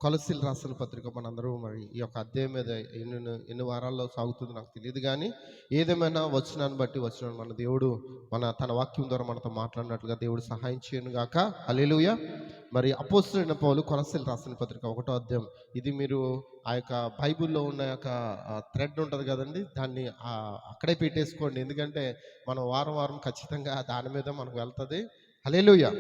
కొలస్సీలు రాసిన పత్రిక మనందరూ మరి ఈ యొక్క అధ్యాయం మీద ఎన్ని వారాల్లో సాగుతుందో నాకు తెలియదు, కానీ ఏదేమైనా వచనాన్ని బట్టి వచనాన్ని మన దేవుడు తన వాక్యం ద్వారా మనతో మాట్లాడినట్లుగా దేవుడు సహాయం చేయను గాక. హల్లెలూయా. మరి అపోస్తలుడైన పౌలు కొలస్సీలు రాసిన పత్రిక 1వ అధ్యాయం, ఇది మీరు ఆ యొక్క బైబిల్లో ఉన్న యొక్క థ్రెడ్ ఉంటుంది కదండి, దాన్ని అక్కడే పెట్టేసుకోండి, ఎందుకంటే మనం వారం వారం ఖచ్చితంగా దాని మీద మనకు వెళ్తుంది. హల్లెలూయా.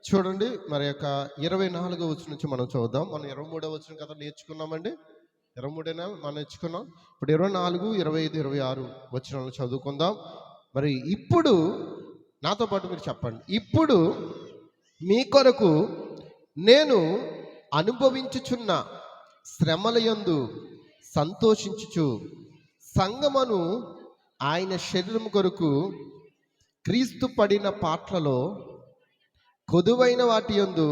చూడండి, మరి యొక్క 24వ వచనం నుంచి మనం చూద్దాం. మనం 23వ వచనం కదా నేర్చుకున్నామండి, 23 మనం నేర్చుకున్నాం. ఇప్పుడు 24, 25, 26 వచనాలు చదువుకుందాం. మరి ఇప్పుడు నాతో పాటు మీరు చెప్పండి. ఇప్పుడు మీ కొరకు నేను అనుభవించుచున్న శ్రమల యందు సంతోషించుచు సంగమను ఆయన శరీరం కొరకు క్రీస్తు పడిన పాట్లలో కొదువైన వాటి యందు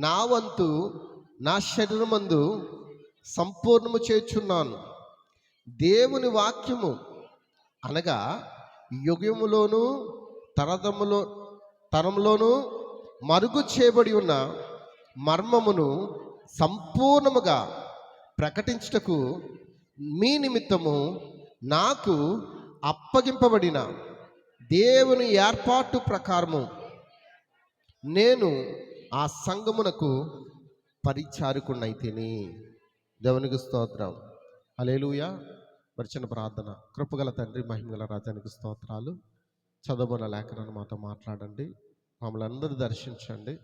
నా వంతు నా శరీరమందు సంపూర్ణము చేర్చున్నాను. దేవుని వాక్యము అనగా యుగములోను తరంలోను మరుగు చేయబడి ఉన్న మర్మమును సంపూర్ణముగా ప్రకటించుటకు మీ నిమిత్తము నాకు అప్పగింపబడిన దేవుని ఏర్పాటు ప్రకారము నేను ఆ సంఘమునకు పరిచారకుడనైతిని. దేవునికి స్తోత్రం. హల్లెలూయా. మరి చిన్న ప్రార్థన. కృపగల తండ్రి, మహిమగల రాజానికి స్తోత్రాలు. చదవబడిన లేఖనాన్ని మాతో మాట్లాడండి, మమ్మల్ని అందరూ దర్శించండి.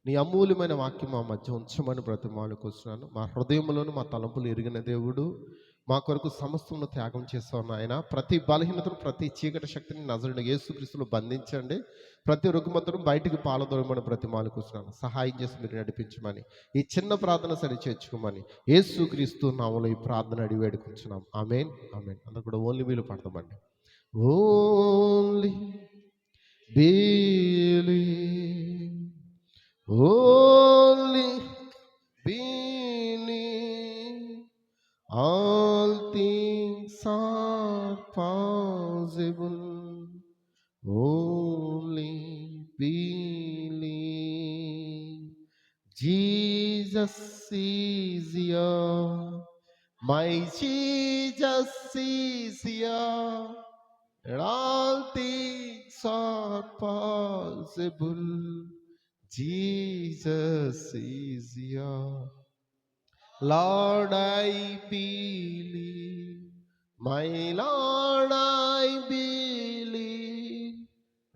నీ అమూల్యమైన వాక్యం మా మధ్య ఉంచమని బ్రతిమాలు కూర్చున్నాను. మా హృదయంలోను మా తలంపులు ఎరిగిన దేవుడు, మా కొరకు సమస్తమును త్యాగం చేస్తాను ఆయన. ప్రతి బలహీనతను, ప్రతి చీకటి శక్తిని నజరుడైన యేసుక్రీస్తులో బంధించండి. ప్రతి రుగ్మతను బయటికి పాలదొరమని బ్రతిమాలు కూర్చున్నాను. సహాయం చేసి మీరు నడిపించమని, ఈ చిన్న ప్రార్థన సరి చేర్చుకోమని యేసుక్రీస్తు నామములో ఈ ప్రార్థన అడిగి వేడుకుంటున్నాం. ఆమేన్, ఆమేన్. అందరూ కూడా ఓన్లీ వీలు పడతామండి. Only believe, only believe, all things are possible. Only believe, Jesus is here, my Jesus is here, and all things are possible. Jesus is here. Lord, I believe, my Lord, I believe,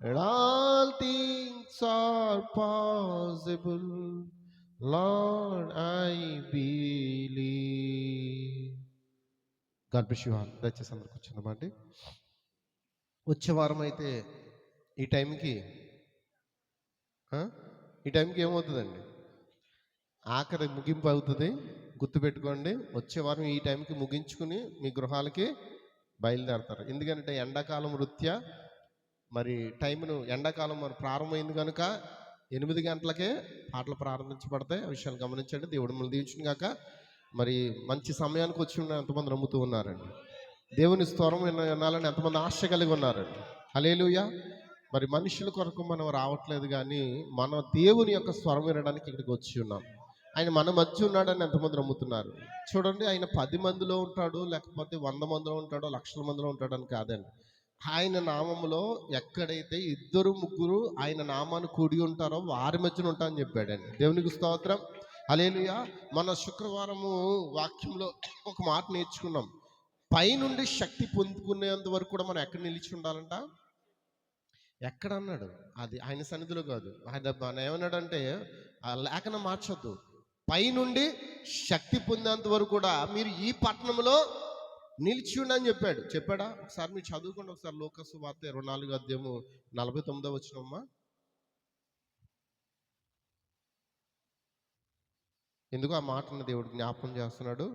and all things are possible. Lord, I believe. God bless you all. దయచేసి అందరూ కూర్చుందామండి. వచ్చే వారం అయితే ఈ టైంకి ఏమవుతుందండి? ఆఖరి ముగింపు అవుతుంది. గుర్తుపెట్టుకోండి, వచ్చే వారం ఈ టైంకి ముగించుకుని మీ గృహాలకి బయలుదేరతారు. ఎందుకంటే ఎండాకాలం వృత్యా మరి ఎండాకాలం మరి ప్రారంభమైంది కనుక 8 గంటలకే పాటలు ప్రారంభించబడతాయి. ఆ విషయాలు గమనించండి. దేవుడు మిమ్మల్ని దీవించును గాక. మరి మంచి సమయానికి వచ్చి ఎంతమంది నమ్ముతూ ఉన్నారండి? దేవుని స్వరం వినాలని ఎంతమంది ఆశ కలిగి ఉన్నారండి? హల్లెలూయా. మరి మనుషుల కొరకు మనం రావట్లేదు, కానీ మన దేవుని యొక్క స్వరం వినడానికి ఇక్కడికి వచ్చి ఉన్నాం. ఆయన మన మధ్య ఉన్నాడని ఎంతమంది నమ్ముతున్నారు? చూడండి, ఆయన 10 మందిలో ఉంటాడు, లేకపోతే 100 మందిలో ఉంటాడో, లక్షల మందిలో ఉంటాడని కాదండి. ఆయన నామములో ఎక్కడైతే 2, 3 ఆయన నామాన్ని కూడి ఉంటారో వారి మధ్యన ఉంటానని చెప్పాడండి. దేవునికి స్తోత్రం. హల్లెలూయా. మన శుక్రవారము వాక్యంలో ఒక మాట నేర్చుకున్నాం. పైనుండి శక్తి పొందుకునేంత వరకు కూడా మనం ఎక్కడ నిలిచి ఉండాలంట? ఎక్కడ అన్నాడు? అది ఆయన సన్నిధిలో కాదు. ఆయన ఏమన్నాడంటే, ఆ లేఖనం మార్చొద్దు. పైనుండి శక్తి పొందేంత వరకు కూడా మీరు ఈ పట్టణంలో నిలిచి ఉండని చెప్పాడా? ఒకసారి మీరు చదువుకోండి. ఒకసారి లోకాసు వార్త 24వ అధ్యాయము 49వ వచనమ్మా. ఎందుకు ఆ మాటను దేవుడు జ్ఞాపకం చేస్తున్నాడు?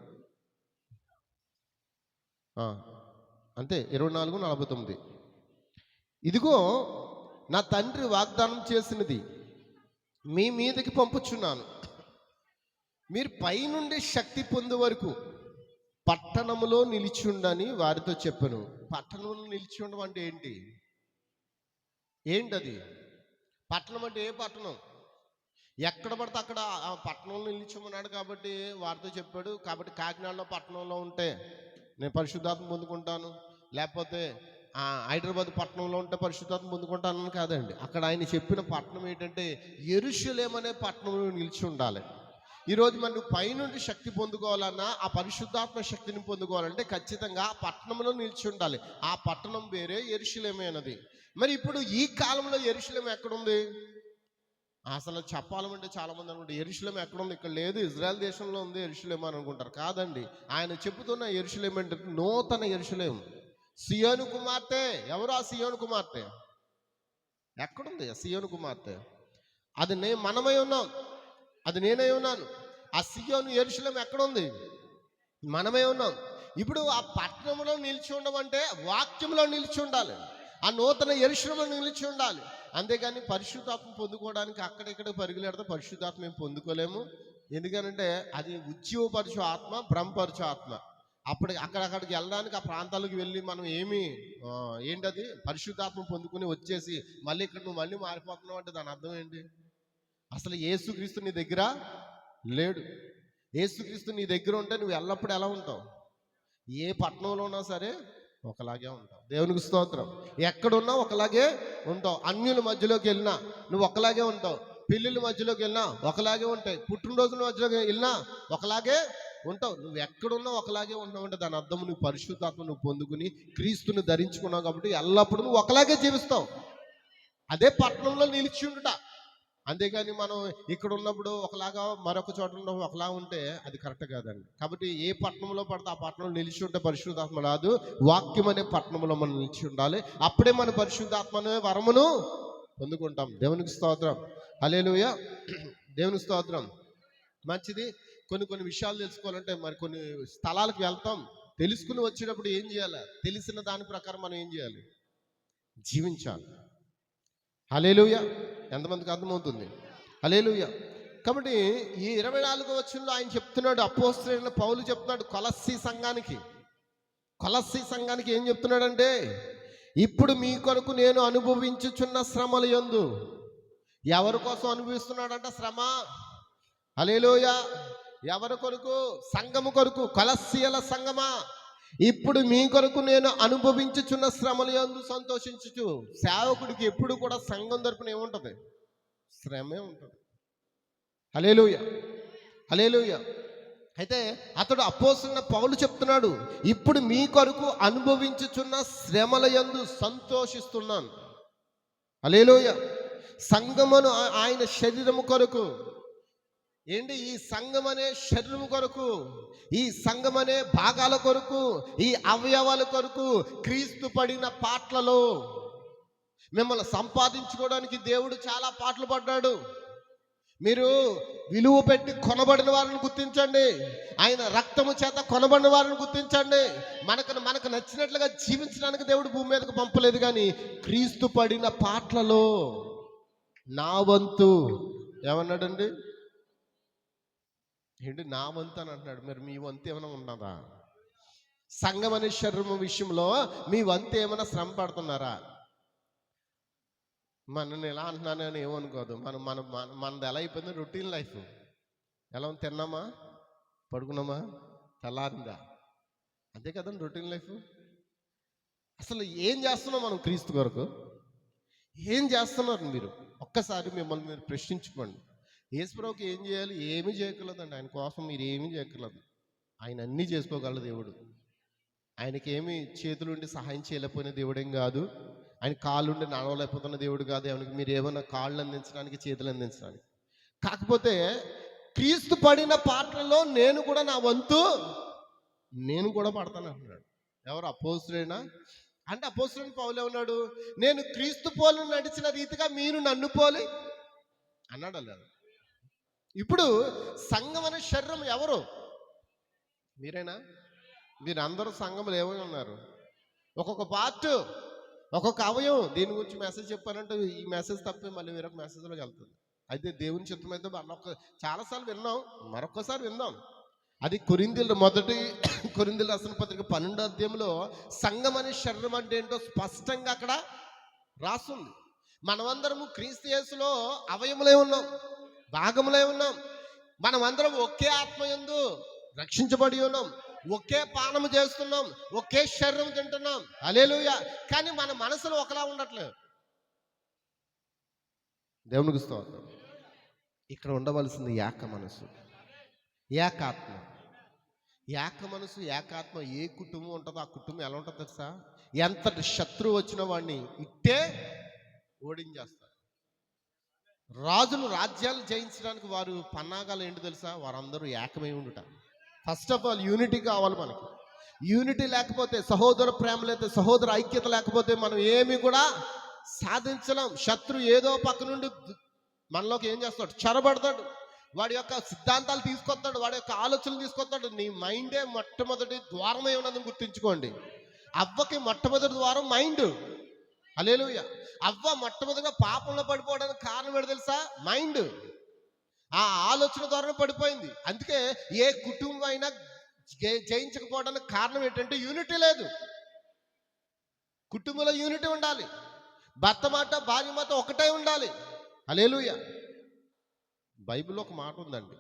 అంతే, 24:49. ఇదిగో నా తండ్రి వాగ్దానం చేసినది మీ మీదకి పంపుచున్నాను. మీరు పైనుండి శక్తి పొందే వరకు పట్టణములో నిలిచి ఉండని వారితో చెప్పను. పట్టణంలో నిలిచి ఉండడం అంటే ఏంటది? పట్టణం అంటే ఏ పట్టణం? ఎక్కడ పడితే అక్కడ ఆ పట్టణంలో నిలిచమన్నాడు కాబట్టి వారితో చెప్పాడు. కాబట్టి కాకినాడలో పట్టణంలో ఉంటే నేను పరిశుద్ధాత్మ పొందుకుంటాను, లేకపోతే హైదరాబాద్ పట్టణంలో ఉంటే పరిశుద్ధాత్మ పొందుకుంటానని కాదండి. అక్కడ ఆయన చెప్పిన పట్టణం ఏంటంటే యెరూషలేము అనే పట్టణంలో నిలిచి ఉండాలి. ఈరోజు మనం పైనుండి శక్తి పొందుకోవాలన్నా, ఆ పరిశుద్ధాత్మ శక్తిని పొందుకోవాలంటే ఖచ్చితంగా ఆ పట్టణంలో నిలిచి ఉండాలి. ఆ పట్టణం వేరే, యెరూషలేము అన్నది. మరి ఇప్పుడు ఈ కాలంలో యెరూషలేము ఎక్కడుంది? అసలు చెప్పాలంటే చాలా మంది అనుకుంటే యెరూషలేము ఎక్కడుంది? ఇక్కడ లేదు, ఇజ్రాయెల్ దేశంలో ఉంది యెరూషలేము అని అనుకుంటారు. కాదండి, ఆయన చెబుతున్న యెరూషలేము అంటే నూతన యెరూషలేము, సియోను కుమార్తె. ఎవరు ఆ సియోను కుమార్తె? ఎక్కడుంది ఆ సియోను కుమార్తె? అది మనమై ఉన్నాం, అది నేనై ఉన్నాను. ఆ సియోను యెరూషలేము ఎక్కడుంది? మనమే ఉన్నాం. ఇప్పుడు ఆ పట్టణంలో నిలిచి ఉండమంటే వాక్యంలో నిలిచి ఉండాలి, ఆ నూతన యెరూషలేములో నిలిచి ఉండాలి. అంతేగాని పరిశుద్ధాత్మ పొందుకోవడానికి అక్కడిక్కడ పరుగులెడితే పరిశుద్ధాత్మ మేము పొందుకోలేము. ఎందుకనంటే అది ఉజ్జీవపరచు ఆత్మ, భ్రమపరచు ఆత్మ. అక్కడికి వెళ్ళడానికి, ఆ ప్రాంతాలకు వెళ్ళి మనం ఏంటది పరిశుద్ధాత్మ పొందుకుని వచ్చేసి మళ్ళీ ఇక్కడ నువ్వు మళ్ళీ మారిపోతున్నావు అంటే దాని అర్థం ఏంటి? అసలు యేసుక్రీస్తు నీ దగ్గర లేడు. యేసుక్రీస్తు నీ దగ్గర ఉంటే నువ్వు ఎల్లప్పుడు ఎలా ఉంటావు? ఏ పట్టణంలో ఉన్నా సరే ఒకలాగే ఉంటావు. దేవునికి స్తోత్రం. ఎక్కడున్నా ఒకలాగే ఉంటావు. అన్యుల మధ్యలోకి వెళ్ళినా నువ్వు ఒకలాగే ఉంటావు. పెళ్ళిళ్ళ మధ్యలోకి వెళ్ళినా ఒకలాగే ఉంటాయి. పుట్టినరోజుల మధ్యలోకి వెళ్ళినా ఒకలాగే ఉంటావు. నువ్వు ఎక్కడున్నా ఒకలాగే ఉంటావు అంటే దాని అర్థం నువ్వు పరిశుద్ధాత్మ నువ్వు పొందుకుని క్రీస్తుని ధరించుకున్నావు కాబట్టి ఎల్లప్పుడూ నువ్వు ఒకలాగే జీవిస్తావు. అదే పట్టణంలో నిలిచి ఉండుట. అంతేగాని మనం ఇక్కడ ఉన్నప్పుడు ఒకలాగా, మరొక చోట ఉన్నప్పుడు ఒకలా ఉంటే అది కరెక్ట్ కాదండి. కాబట్టి ఏ పట్టణంలో పడితే ఆ పట్టణంలో నిలిచి ఉంటే పరిశుద్ధాత్మ రాదు. వాక్యం అనే పట్టణంలో మనం నిలిచి ఉండాలి. అప్పుడే మన పరిశుద్ధాత్మ అనే వరమును పొందుకుంటాం. దేవునికి స్తోత్రం. హల్లెలూయా. దేవునికి స్తోత్రం. మంచిది. కొన్ని విషయాలు తెలుసుకోవాలంటే మరి కొన్ని స్థలాలకు వెళ్తాం. తెలుసుకుని వచ్చేటప్పుడు ఏం చేయాలి? తెలిసిన దాని ప్రకారం మనం ఏం చేయాలి? జీవించాలి. హల్లెలూయా. ఎంతమందికి అర్థమవుతుంది? హల్లెలూయా. కాబట్టి ఈ 24వ వచనంలో ఆయన చెప్తున్నాడు, అపోస్తలుడైన పౌలు చెప్తున్నాడు కొలస్సీ సంఘానికి ఏం చెప్తున్నాడంటే, ఇప్పుడు మీ కొరకు నేను అనుభవించుచున్న శ్రమల యందు. ఎవరి కోసం అనుభవిస్తున్నాడంట శ్రమ? హల్లెలూయా. ఎవరి కొరకు? సంఘము కొరకు. కొలస్సీల సంఘమా, ఇప్పుడు మీ కొరకు నేను అనుభవించుచున్న శ్రమల యందు సంతోషించుచు. సేవకుడికి ఎప్పుడు కూడా సంఘం తరపున ఏముంటది? శ్రమే ఉంటుంది. హల్లెలూయా. హల్లెలూయా. అయితే అతడు అపోస్తలుడైన పౌలు చెప్తున్నాడు, ఇప్పుడు మీ కొరకు అనుభవించుచున్న శ్రమల యందు సంతోషిస్తున్నాను. హల్లెలూయా. సంఘమును ఆయన శరీరము కొరకు. ఏంటి? ఈ సంఘం అనే శరీరం కొరకు, ఈ సంఘం అనే భాగాల కొరకు, ఈ అవయవాల కొరకు క్రీస్తు పడిన పాటలలో మిమ్మల్ని సంపాదించుకోవడానికి దేవుడు చాలా పాటలు పడ్డాడు. మీరు విలువ పెట్టి కొనబడిన వారిని గుర్తించండి. ఆయన రక్తము చేత కొనబడిన వారిని గుర్తించండి. మనకు నచ్చినట్లుగా జీవించడానికి దేవుడు భూమి మీదకు పంపలేదు. కానీ క్రీస్తు పడిన పాటలలో నా వంతు ఏమన్నాడండి? ఏంటి నా వంతు అని అంటున్నాడు. మరి మీ వంతు ఏమైనా ఉన్నదా? సంఘం అనే శరీరం విషయంలో మీ వంతు ఏమైనా శ్రమ పడుతున్నారా? నేను ఎలా అంటున్నానని ఏమనుకోదు. మనది ఎలా అయిపోయింది? Routine life. ఎలా ఉంది? తిన్నామా, పడుకున్నామా, తెల్లారిందా, అంతే కదండి రొటీన్ లైఫ్. అసలు ఏం చేస్తున్నాం మనం క్రీస్తు కొరకు? ఏం చేస్తున్నారు మీరు? ఒక్కసారి మిమ్మల్ని మీరు ప్రశ్నించుకోండి. యేసుప్రభుకి ఏం చేయాలి? ఏమీ చేయగలదండి. ఆయన కోసం మీరు ఏమీ చేయగలదు. ఆయన అన్నీ చేసుకోగలడు దేవుడు. ఆయనకేమి చేతులుండి సహాయం చేయలేకపోయిన దేవుడేం కాదు. ఆయన కాళ్ళుండి నడవలేకపోతున్న దేవుడు కాదు. ఆయనకి మీరు ఏమైనా కాళ్ళు అందించడానికి, చేతులు అందించడానికి. కాకపోతే క్రీస్తు పడిన పాటలలో నేను కూడా నా వంతు నేను కూడా పడతాను అంటున్నాడు. ఎవరు? అపోస్తలుడైనా అంటే అపోస్తలుడైన పౌలు ఉన్నాడు, నేను క్రీస్తు పోలి నడిచిన రీతిగా మీరు నన్ను పోలి అన్నాడు. లేదు. ఇప్పుడు సంఘం అనే శరీరం ఎవరు? మీరేనా? మీరందరూ సంఘములు ఏమై ఉన్నారు? ఒక్కొక్క పార్ట్, ఒక్కొక్క అవయవం. దీని గురించి మెసేజ్ చెప్పానంటే ఈ మెసేజ్ తప్పే మళ్ళీ వేరొక మెసేజ్లోకి వెళ్తుంది. అయితే దేవుని చిత్తం అయితే చాలాసార్లు విన్నాం, మరొకసారి విందాం. అది మొదటి కొరింథీయుల రాసిన పత్రిక 12వ అధ్యాయంలో సంఘం అనే శరీరం అంటే ఏంటో స్పష్టంగా అక్కడ రాస్తుంది. మనమందరము క్రీస్తు యేసులో అవయములే ఉన్నాం. భాగములై ఉన్నాం. మనం అందరం ఒకే ఆత్మయందు రక్షించబడి ఉన్నాం, ఒకే పానము చేస్తున్నాం, ఒకే శరీరం తింటున్నాం. హల్లెలూయా. కానీ మన మనసులు ఒకలా ఉండట్లేదు. దేవునికి స్తోత్రం. ఇక్కడ ఉండవలసింది ఏక మనసు, ఏకాత్మ. ఏక మనసు, ఏకాత్మ. ఏ కుటుంబం ఉంటుందో ఆ కుటుంబం ఎలా ఉంటుందో తెలుసా? ఎంతటి శత్రువు వచ్చిన వాడిని ఇట్టే ఓడించేస్తారు. రాజులు రాజ్యాలు జయించడానికి వారు పన్నాగాలు ఏంటి తెలుసా? వారందరూ ఏకమై ఉండుట. ఫస్ట్ ఆఫ్ ఆల్ యూనిటీ కావాలి మనకి. యూనిటీ లేకపోతే, సహోదర ప్రేమ లేకపోతే, సహోదర ఐక్యత లేకపోతే మనం ఏమి కూడా సాధించలేం. శత్రు ఏదో పక్క నుండి మనలోకి ఏం చేస్తాడు? చొరబడతాడు. వాడి యొక్క సిద్ధాంతాలు తీసుకొస్తాడు, వాడి యొక్క ఆలోచనలు తీసుకొస్తాడు. నీ మైండే మొట్టమొదటి ద్వారమై ఉన్నదని గుర్తుంచుకోండి. అవ్వకి మొట్టమొదటి ద్వారం మైండ్. హల్లెలూయా. అవ్వ మొట్టమొదటిగా పాపంలో పడిపోవడానికి కారణం ఏంటి తెలుసా? మైండ్. ఆ ఆలోచన ద్వారా పడిపోయింది. అందుకే ఏ కుటుంబం అయినా జయించకపోవడానికి కారణం ఏంటంటే యూనిటీ లేదు. కుటుంబంలో యూనిటీ ఉండాలి. భర్త మాట భార్య మాట ఒకటే ఉండాలి. హల్లెలూయా. బైబిల్లో ఒక మాట ఉందండి,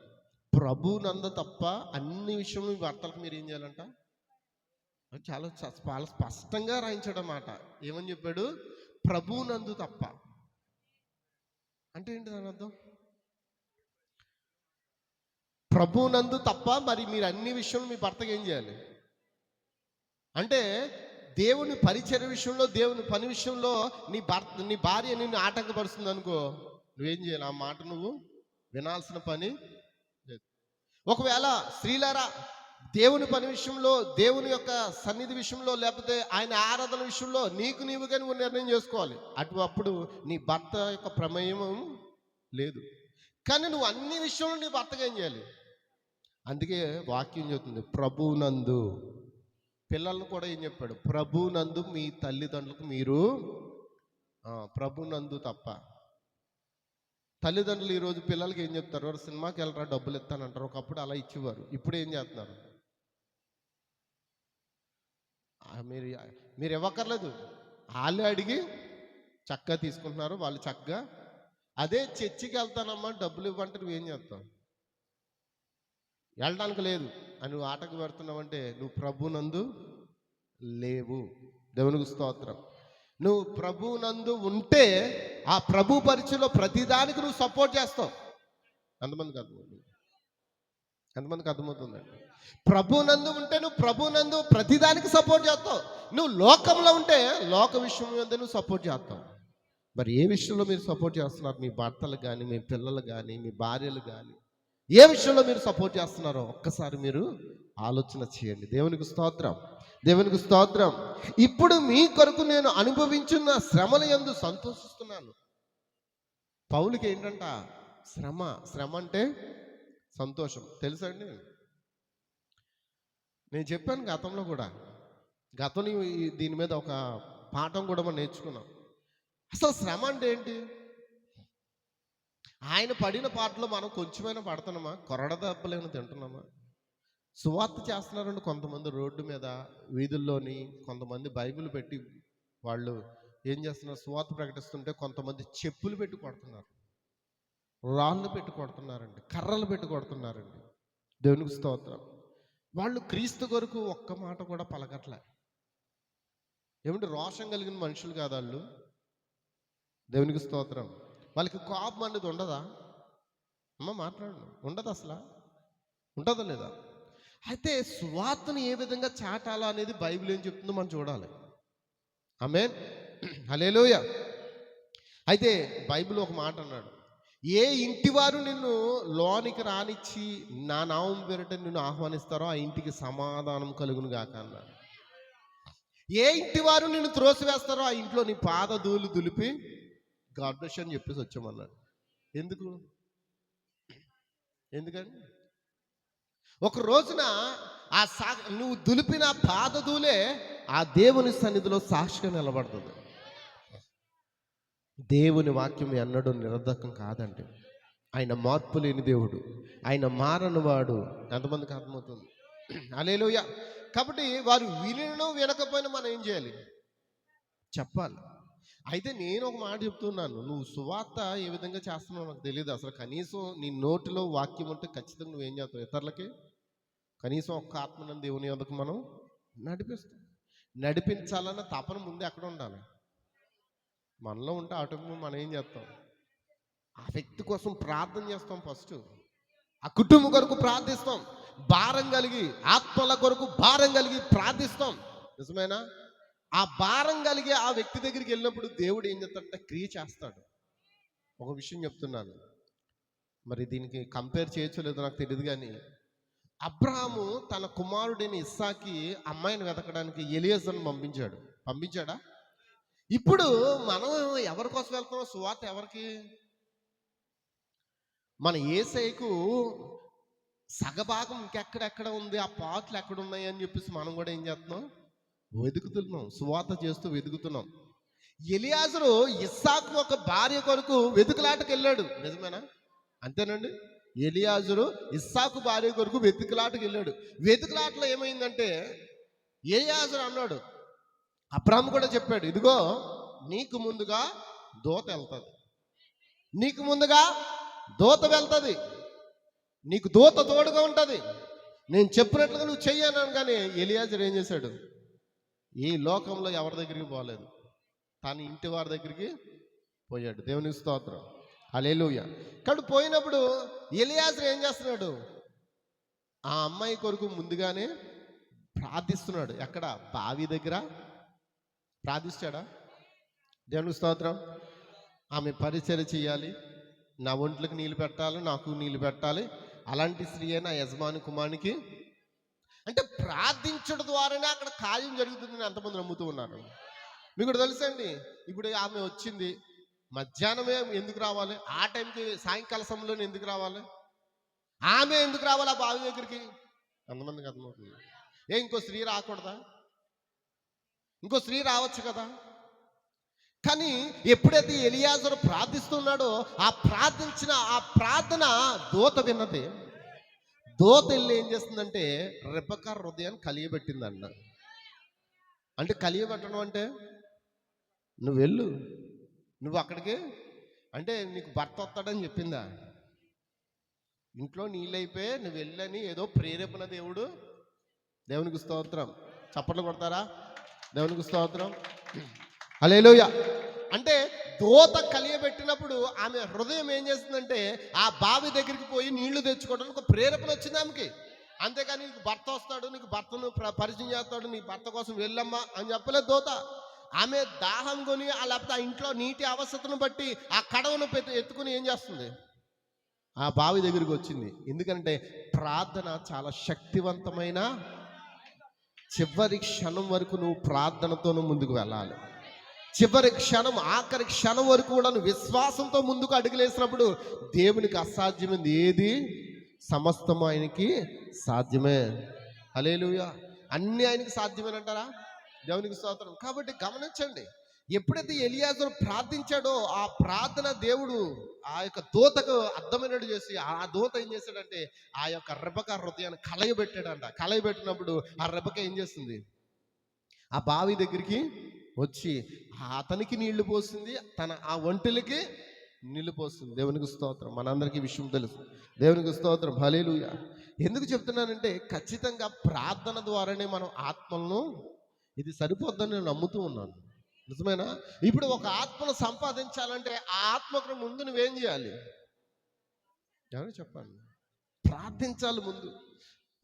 ప్రభునందు తప్ప అన్ని విషయంలో మీ భర్తలకు మీరు ఏం చేయాలంట? చాలా చాలా స్పష్టంగా రాయించాడు మాట. ఏమని చెప్పాడు? ప్రభునందు తప్ప. అంటే ఏంటి దాని అర్థం? ప్రభునందు తప్ప మరి మీరు అన్ని విషయంలో మీ భర్తకి ఏం చేయాలి అంటే, దేవుని పరిచర్య విషయంలో, దేవుని పని విషయంలో నీ భార్య నిన్ను ఆటంకపరుస్తుంది అనుకో, నువ్వేం చేయాలి? ఆ మాట నువ్వు వినాల్సిన పని లేదు. ఒకవేళ స్త్రీలారా, దేవుని పని విషయంలో, దేవుని యొక్క సన్నిధి విషయంలో, లేకపోతే ఆయన ఆరాధన విషయంలో నీవుగా నువ్వు నిర్ణయం చేసుకోవాలి. అప్పుడు నీ భర్త యొక్క ప్రమేయం లేదు. కానీ నువ్వు అన్ని విషయంలో నీ భర్తగా ఏం చేయాలి? అందుకే వాక్యం చెబుతుంది, ప్రభునందు. పిల్లలను కూడా ఏం చెప్పాడు? ప్రభునందు మీ తల్లిదండ్రులకు మీరు ప్రభునందు తప్ప. తల్లిదండ్రులు ఈరోజు పిల్లలకి ఏం చెప్తారు? వారు సినిమాకి వెళ్ళరా, డబ్బులు ఇస్తానంటారు. ఒకప్పుడు అలా ఇచ్చేవారు. ఇప్పుడు ఏం చేస్తున్నారు? మీరు ఇవ్వక్కర్లేదు, వాళ్ళే అడిగి చక్కగా తీసుకుంటున్నారు. వాళ్ళు చక్కగా అదే చర్చికి వెళ్తానమ్మా డబ్బులు ఇవ్వంటే నువ్వేం చేస్తావు? వెళ్ళడానికి లేదు అని నువ్వు ఆటకు పెడుతున్నావంటే నువ్వు ప్రభునందు లేవు. దేవునికి స్తోత్రం. నువ్వు ప్రభునందు ఉంటే ఆ ప్రభు పరిచయలో ప్రతిదానికి నువ్వు సపోర్ట్ చేస్తావు. ఎంతమందికి అర్థమవుతుందండి? ప్రభునందు ఉంటే నువ్వు ప్రభునందు ప్రతిదానికి సపోర్ట్ చేస్తావు. నువ్వు లోకంలో ఉంటే లోక విషయం మీద నువ్వు సపోర్ట్ చేస్తావు. మరి ఏ విషయంలో మీరు సపోర్ట్ చేస్తున్నారు? మీ భర్తలు కానీ, మీ పిల్లలు కానీ, మీ భార్యలు కానీ, ఏ విషయంలో మీరు సపోర్ట్ చేస్తున్నారో ఒక్కసారి మీరు ఆలోచన చేయండి. దేవునికి స్తోత్రం, దేవునికి స్తోత్రం. ఇప్పుడు మీ కొరకు నేను అనుభవించున్న శ్రమల యందు సంతోషిస్తున్నాను. పౌలుకి ఏంటంట? శ్రమ అంటే సంతోషం. తెలుసండి, నేను చెప్పాను గతంలో కూడా, దీని మీద ఒక పాఠం కూడా మనం నేర్చుకున్నాం. అసలు శ్రమ అంటే ఏంటి? ఆయన పడిన పాటలో మనం కొంచెమైనా పడుతున్నామా? కొరడ దెబ్బలేమైనా తింటున్నామా? సువార్త చేస్తున్నారండి కొంతమంది రోడ్డు మీద, వీధుల్లోని. కొంతమంది బైబిల్ పెట్టి వాళ్ళు ఏం చేస్తున్నారు? సువార్త ప్రకటిస్తుంటే కొంతమంది చెప్పులు పెట్టి కొడుతున్నారు, రాళ్ళు పెట్టి కొడుతున్నారండి, కర్రలు పెట్టి కొడుతున్నారండి. దేవునికి స్తోత్రం. వాళ్ళు క్రీస్తు కొరకు ఒక్క మాట కూడా పలకట్లే. ఏమిటి? రోషం కలిగిన మనుషులు కాదు వాళ్ళు. దేవునికి స్తోత్రం. వాళ్ళకి కోపం అనేది ఉండదా? అమ్మ మాట్లాడు, ఉండదు. అసలు ఉంటుందా లేదా? అయితే సువార్తను ఏ విధంగా చాటాలో అనేది బైబిల్ ఏం చెప్తుందో మనం చూడాలి. ఆమేన్, హల్లెలూయా. అయితే బైబిల్ ఒక మాట అన్నాడు, ఏ ఇంటి వారు నిన్ను లోనికి రానిచ్చి నా నామం పేరిట నిన్ను ఆహ్వానిస్తారో ఆ ఇంటికి సమాధానం కలుగును గాక అన్నాడు. ఏ ఇంటి వారు నిన్ను త్రోసివేస్తారో ఆ ఇంట్లో నీ పాదధూళి దులిపి గాడ్ బ్లెస్ అని చెప్పేసి వచ్చామన్నాడు. ఎందుకని ఒక రోజున నువ్వు దులిపిన పాదధూలే ఆ దేవుని సన్నిధిలో సాక్షిగా నిలబడుతుంది. దేవుని వాక్యం ఎన్నడూ నిరర్ధకం కాదండి. ఆయన మార్పు లేని దేవుడు, ఆయన మారని వాడు. ఎంతమందికి అర్థమవుతుంది? హల్లెలూయా. కాబట్టి వారు వినను వినకపోయినా మనం ఏం చేయాలి? చెప్పాలి. అయితే నేను ఒక మాట చెప్తున్నాను, నువ్వు సువార్త ఏ విధంగా చేస్తున్నావు నాకు తెలియదు. అసలు కనీసం నీ నోటిలో వాక్యం ఉంటే ఖచ్చితంగా నువ్వేం చేస్తావు ఇతరులకి, కనీసం ఒక్క ఆత్మను దేవుని యొద్దకు మనం నడిపిస్తాం. నడిపించాలన్న తపన ముందే ఎక్కడ ఉండాలి, మనలో ఉంటే ఆటోమేటిక్గా మనం ఏం చేస్తాం, ఆ వ్యక్తి కోసం ప్రార్థన చేస్తాం. ఫస్ట్ ఆ కుటుంబం కొరకు ప్రార్థిస్తాం, భారం కలిగి, ఆత్మల కొరకు భారం కలిగి ప్రార్థిస్తాం. నిజమేనా? ఆ భారం కలిగి ఆ వ్యక్తి దగ్గరికి వెళ్ళినప్పుడు దేవుడు ఏం చేస్తాడంటే క్రియ చేస్తాడు. ఒక విషయం చెప్తున్నాను, మరి దీనికి కంపేర్ చేయొచ్చో లేదో నాకు తెలియదు, కానీ అబ్రహాము తన కుమారుడైన ఇస్సాకి అమ్మాయిని వెతకడానికి ఎలియజర్ను పంపించాడా? ఇప్పుడు మనం ఎవరి కోసం వెళ్తున్నాం? సువార్త ఎవరికి? మన యేసయ్యకు సగభాగం ఇంకెక్కడెక్కడ ఉంది, ఆ పాటలు ఎక్కడ ఉన్నాయి అని చెప్పేసి మనం కూడా ఏం చేస్తున్నాం, వెతుకుతున్నాం, సువార్త చేస్తూ వెతుకుతున్నాం. ఎలియాజరు ఇస్సాకు ఒక భార్య కొరకు వెతుకులాటకు వెళ్ళాడు. నిజమేనా? అంతేనండి. ఎలియాజరు ఇస్సాకు భార్య కొరకు వెతుకులాటకు వెళ్ళాడు. వెతుకులాటలో ఏమైందంటే ఎలియాజరు అన్నాడు, అబ్రాహాము కూడా చెప్పాడు, ఇదిగో నీకు ముందుగా దూత వెళ్తుంది, నీకు ముందుగా దూత వెళ్తుంది, నీకు దూత తోడుగా ఉంటుంది, నేను చెప్పినట్లుగా నువ్వు చెయ్యన్నాను. కానీ ఎలియాజరు ఏం చేశాడు? ఈ లోకంలో ఎవరి దగ్గరికి పోలేదు, తన ఇంటి వారి దగ్గరికి పోయాడు. దేవుని స్తోత్రం, హల్లెలూయా. ఇక్కడ పోయినప్పుడు ఎలియాజరు ఏం చేస్తున్నాడు? ఆ అమ్మాయి కొరకు ముందుగానే ప్రార్థిస్తున్నాడు. ఎక్కడ? బావి దగ్గర ప్రార్థిస్తాడా? దేవుని స్తోత్రం. ఆమె పరిచర్య చేయాలి, నా ఒంట్లకు నీళ్ళు పెట్టాలి, నాకు నీళ్ళు పెట్టాలి, అలాంటి స్త్రీయే నా యజమాని కుమారునికి. అంటే ప్రార్థించడం ద్వారానే అక్కడ కార్యం జరుగుతుందని ఎంతమంది నమ్ముతూ ఉన్నారు? మీకు తెలుసండి, ఇప్పుడు ఆమె వచ్చింది, మధ్యాహ్నమే ఎందుకు రావాలి? ఆ టైంకి సాయంకాల సమయంలో ఎందుకు రావాలి? ఆమె ఎందుకు రావాలి ఆ బావి దగ్గరికి? ఎంతమందికి అర్థమవుతుంది? ఇంకో స్త్రీ రాకూడదా? ఇంకో స్త్రీ రావచ్చు కదా. కానీ ఎప్పుడైతే ఎలియాజరు ప్రార్థిస్తున్నాడో ఆ ప్రార్థించిన ఆ ప్రార్థన దూత విన్నది. దూత వెళ్ళి ఏం చేస్తుందంటే రెబెక్క హృదయాన్ని కలియబెట్టిందన్న. అంటే కలియబెట్టడం అంటే నువ్వు వెళ్ళు, నువ్వు అక్కడికి, అంటే నీకు భర్త వస్తాడని చెప్పిందా? ఇంట్లో నీళ్ళైపోయి నువ్వు వెళ్ళని ఏదో ప్రేరేపణ దేవునికి స్తోత్రం. చప్పట్లు కొడతారా? దేవునికి స్తోత్రం, హల్లెలూయా. అంటే దూత కలియబెట్టినప్పుడు ఆమె హృదయం ఏం చేస్తుందంటే ఆ బావి దగ్గరికి పోయి నీళ్లు తెచ్చుకోవడానికి ఒక ప్రేరేపణ వచ్చింది ఆమెకి. అంతేకాని నీకు భర్త వస్తాడు, నీకు భర్తను పరిచయం చేస్తాడు, నీ భర్త కోసం వెళ్ళమ్మా అని చెప్పలేదు దూత. ఆమె దాహం కొని లేకపోతే ఆ ఇంట్లో నీటి అవసరతను బట్టి ఆ కడవను ఎత్తుకుని ఏం చేస్తుంది? ఆ బావి దగ్గరికి వచ్చింది. ఎందుకంటే ప్రార్థన చాలా శక్తివంతమైన, చివరి క్షణం వరకు నువ్వు ప్రార్థనతోనూ ముందుకు వెళ్ళాలి. చివరి క్షణం, ఆఖరి క్షణం వరకు కూడా నువ్వు విశ్వాసంతో ముందుకు అడుగులేసినప్పుడు దేవునికి అసాధ్యమైంది ఏది? సమస్తం ఆయనకి సాధ్యమే. హల్లెలూయా. అన్ని ఆయనకి సాధ్యమేనంటారా? దేవునికి స్తోత్రం. కాబట్టి గమనించండి, ఎప్పుడైతే ఎలియాజరు ప్రార్థించాడో ఆ ప్రార్థన దేవుడు ఆ యొక్క దూతకు అర్థమైనట్టు చేసి, ఆ దూత ఏం చేశాడంటే ఆ యొక్క రెబెక్క హృదయాన్ని కలయబెట్టాడంట. కలయబెట్టినప్పుడు ఆ రెబెక్క ఏం చేస్తుంది? ఆ బావి దగ్గరికి వచ్చి అతనికి నీళ్లు పోసింది, ఆ ఒంటెలకి నీళ్లు పోస్తుంది. దేవునికి స్తోత్రం. మనందరికీ విషయం తెలుసు. దేవునికి స్తోత్రం, హల్లెలూయా. ఎందుకు చెప్తున్నానంటే ఖచ్చితంగా ప్రార్థన ద్వారానే మనం ఆత్మలను, ఇది సరిపోద్దని నేను నమ్ముతూ ఉన్నాను. నిజమేనా? ఇప్పుడు ఒక ఆత్మను సంపాదించాలంటే ఆ ఆత్మకు ముందు నువ్వేం చేయాలి? ఎవరు చెప్పండి? ప్రార్థించాలి ముందు.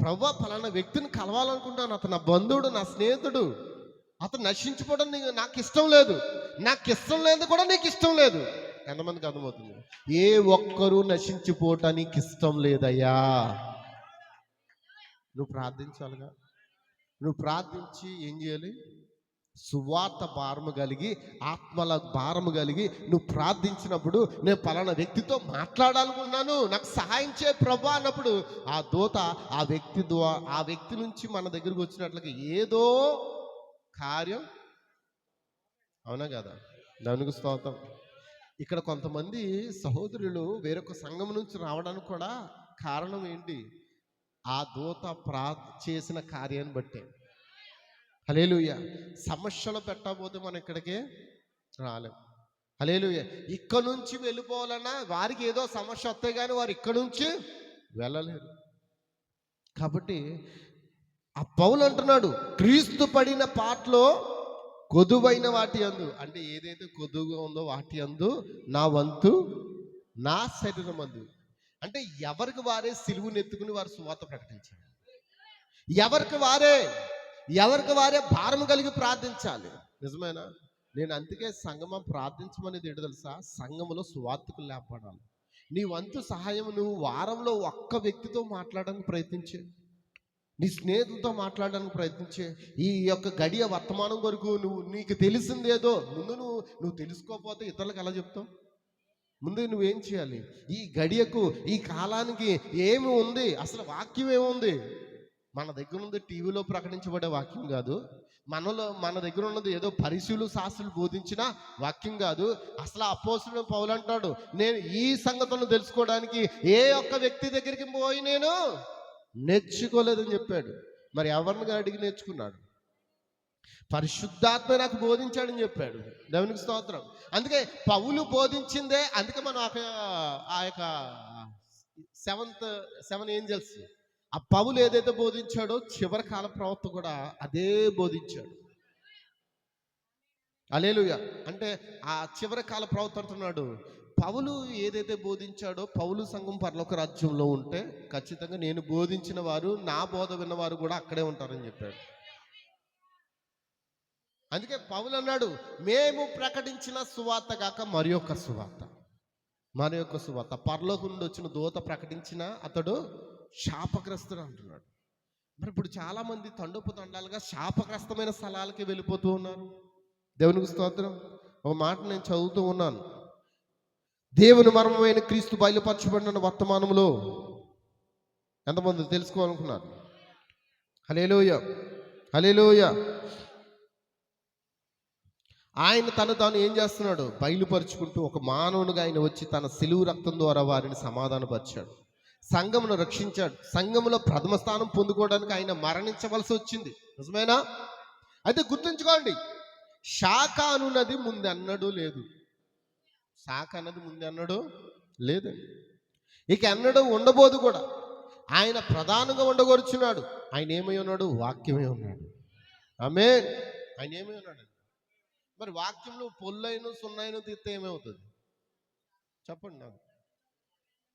ప్రభువా, ఫలానా వ్యక్తిని కలవాలనుకుంటాను, అతను నా బంధువుడు, నా స్నేహితుడు, అతను నశించిపోవడం నాకు ఇష్టం లేదు, నాకు ఇష్టం లేదు కూడా నీకు ఇష్టం లేదు. ఎంతమందికి అర్థమవుతుంది? ఏ ఒక్కరూ నశించిపోవటానికి ఇష్టం లేదయ్యా. నువ్వు ప్రార్థించాలిగా. నువ్వు ప్రార్థించి ఏం చేయాలి? సువార్త భారము కలిగి, ఆత్మల భారము కలిగి నువ్వు ప్రార్థించినప్పుడు, నేను పలానా వ్యక్తితో మాట్లాడాలనుకున్నాను, నాకు సహాయం చేయ ప్రభు అన్నప్పుడు ఆ దూత ఆ వ్యక్తి నుంచి మన దగ్గరకు వచ్చినట్లుగా ఏదో కార్యం, అవునా కదా? దానికి స్తోత్రం. ఇక్కడ కొంతమంది సహోదరులు వేరొక సంఘం నుంచి రావడానికి కూడా కారణం ఏంటి? ఆ దూత చేసిన కార్యాన్ని బట్టే. హల్లెలూయా. సమస్యలు పెట్టకపోతే మనం ఇక్కడికి రాలేం. హల్లెలూయా. ఇక్కడ నుంచి వెళ్ళిపోవాలన్నా వారికి ఏదో సమస్య వస్తాయి, కానీ వారు ఇక్కడ నుంచి వెళ్ళలేరు. కాబట్టి ఆ పౌలు అంటున్నాడు, క్రీస్తు పడిన పాటలో కొదువైన వాటి యందు, అంటే ఏదైతే కొదువుగా ఉందో వాటి యందు నా వంతు నా శరీరం అందు. అంటే ఎవరికి వారే సిలువును ఎత్తుకుని వారు సువార్త ప్రకటించాలి. ఎవరికి వారే భారం కలిగి ప్రార్థించాలి. నిజమేనా? నేను అందుకే సంగమం ప్రార్థించమనేది ఏంటో తెలుసా? సంఘములో సువార్తకు లేపడాలి. నీ వంతు సహాయం నువ్వు వారంలో ఒక్క వ్యక్తితో మాట్లాడడానికి ప్రయత్నించే, నీ స్నేహితులతో మాట్లాడడానికి ప్రయత్నించే. ఈ యొక్క గడియ వర్తమానం కొరకు నీకు తెలిసిందేదో ముందు నువ్వు తెలుసుకోకపోతే ఇతరులకు ఎలా చెప్తావు? ముందు నువ్వేం చేయాలి? ఈ గడియకు, ఈ కాలానికి ఏమి ఉంది, అసలు వాక్యం ఏముంది? మన దగ్గర ఉంది టీవీలో ప్రకటించబడే వాక్యం కాదు. మన దగ్గర ఉన్నది ఏదో పరిశీలు శాస్త్రులు బోధించిన వాక్యం కాదు. అసలు అపోస్తలుడు పౌలు అంటాడు, నేను ఈ సంగతులను తెలుసుకోవడానికి ఏ ఒక్క వ్యక్తి దగ్గరికి పోయి నేను నేర్చుకోలేదని చెప్పాడు. మరి ఎవరిని అడిగి నేర్చుకున్నాడు? పరిశుద్ధాత్మ నాకు బోధించాడని చెప్పాడు. దేవునికి స్తోత్రం. అందుకే పౌలు బోధించిందే, అందుకే మనం ఆ యొక్క 7 ఏంజల్స్, ఆ పౌలు ఏదైతే బోధించాడో చివరి కాల ప్రవక్త కూడా అదే బోధించాడు. హల్లెలూయా. అంటే ఆ చివరి కాల ప్రవక్త అంటున్నాడు, పౌలు ఏదైతే బోధించాడో, పౌలు సంఘం పరలోక రాజ్యంలో ఉంటే ఖచ్చితంగా నేను బోధించిన వారు, నా బోధ విన్నవారు కూడా అక్కడే ఉంటారని చెప్పాడు. అందుకే పౌలు అన్నాడు, మేము ప్రకటించిన సువార్త కాక మరి యొక్క సువార్త పరలోకం నుండి వచ్చిన దూత ప్రకటించిన అతడు శాపగ్రస్తుడు అంటున్నాడు. మరి ఇప్పుడు చాలా మంది తండాలుగా శాపగ్రస్తమైన స్థలాలకి వెళ్ళిపోతూ ఉన్నారు. దేవునికి స్తోత్రం. ఒక మాట నేను చదువుతూ ఉన్నాను. దేవుని మర్మమైన క్రీస్తు బయలుపరచబడిన వర్తమానంలో ఎంతమంది తెలుసుకోవాలనుకున్నారు? హల్లెలూయా, హల్లెలూయా. ఆయన తాను ఏం చేస్తున్నాడు? బయలుపరుచుకుంటూ ఒక మానవునిగా ఆయన వచ్చి తన సిలువు రక్తం ద్వారా వారిని సమాధానపరిచాడు, సంఘమును రక్షించాడు. సంఘములో ప్రథమ స్థానం పొందుకోవడానికి ఆయన మరణించవలసి వచ్చింది. నిజమేనా? అయితే గుర్తుంచుకోండి, శాఖ అనున్నది ముందెన్నడూ లేదు. శాఖ అన్నది ముందెన్నడూ లేదండి, ఇక ఎన్నడూ ఉండబోదు కూడా. ఆయన ప్రధానంగా ఉండగొరుచున్నాడు. ఆయన ఏమై ఉన్నాడు? వాక్యమే ఉన్నాడు. ఆమేన్. ఆయన ఏమై ఉన్నాడు? మరి వాక్యంలో పొల్లైన సున్నైన తీస్తే ఏమవుతుంది చెప్పండి నాకు.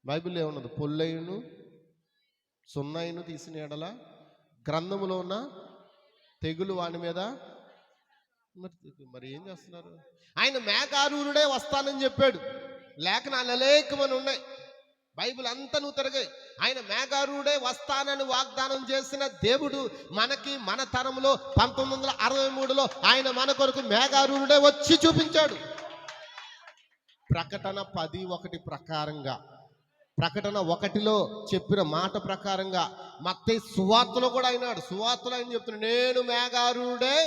బైబిల్లో ఏమన్నది? పొల్లైను సున్నైను తీసిన ఎడల గ్రంథములో ఉన్న తెగులు వాని మీద. మరి ఏం చేస్తున్నారు? ఆయన మేఘారూరుడే వస్తానని చెప్పాడు. లేఖనాలు అనేకమని ఉన్నాయి, బైబిల్ అంతా నువ్వు తిరగాయి. ఆయన మేఘారూరుడే వస్తానని వాగ్దానం చేసిన దేవుడు మనకి మన తరంలో 1963లో ఆయన మన కొరకు మేఘారూరుడే వచ్చి చూపించాడు. ప్రకటన 10:1 ప్రకారంగా, ప్రకటన 1లో చెప్పిన మాట ప్రకారంగా మత్తయి సువార్తలో కూడా అయినాడు. సువార్తలో ఆయన చెప్తున్నాడు, నేను మేఘారూరుడే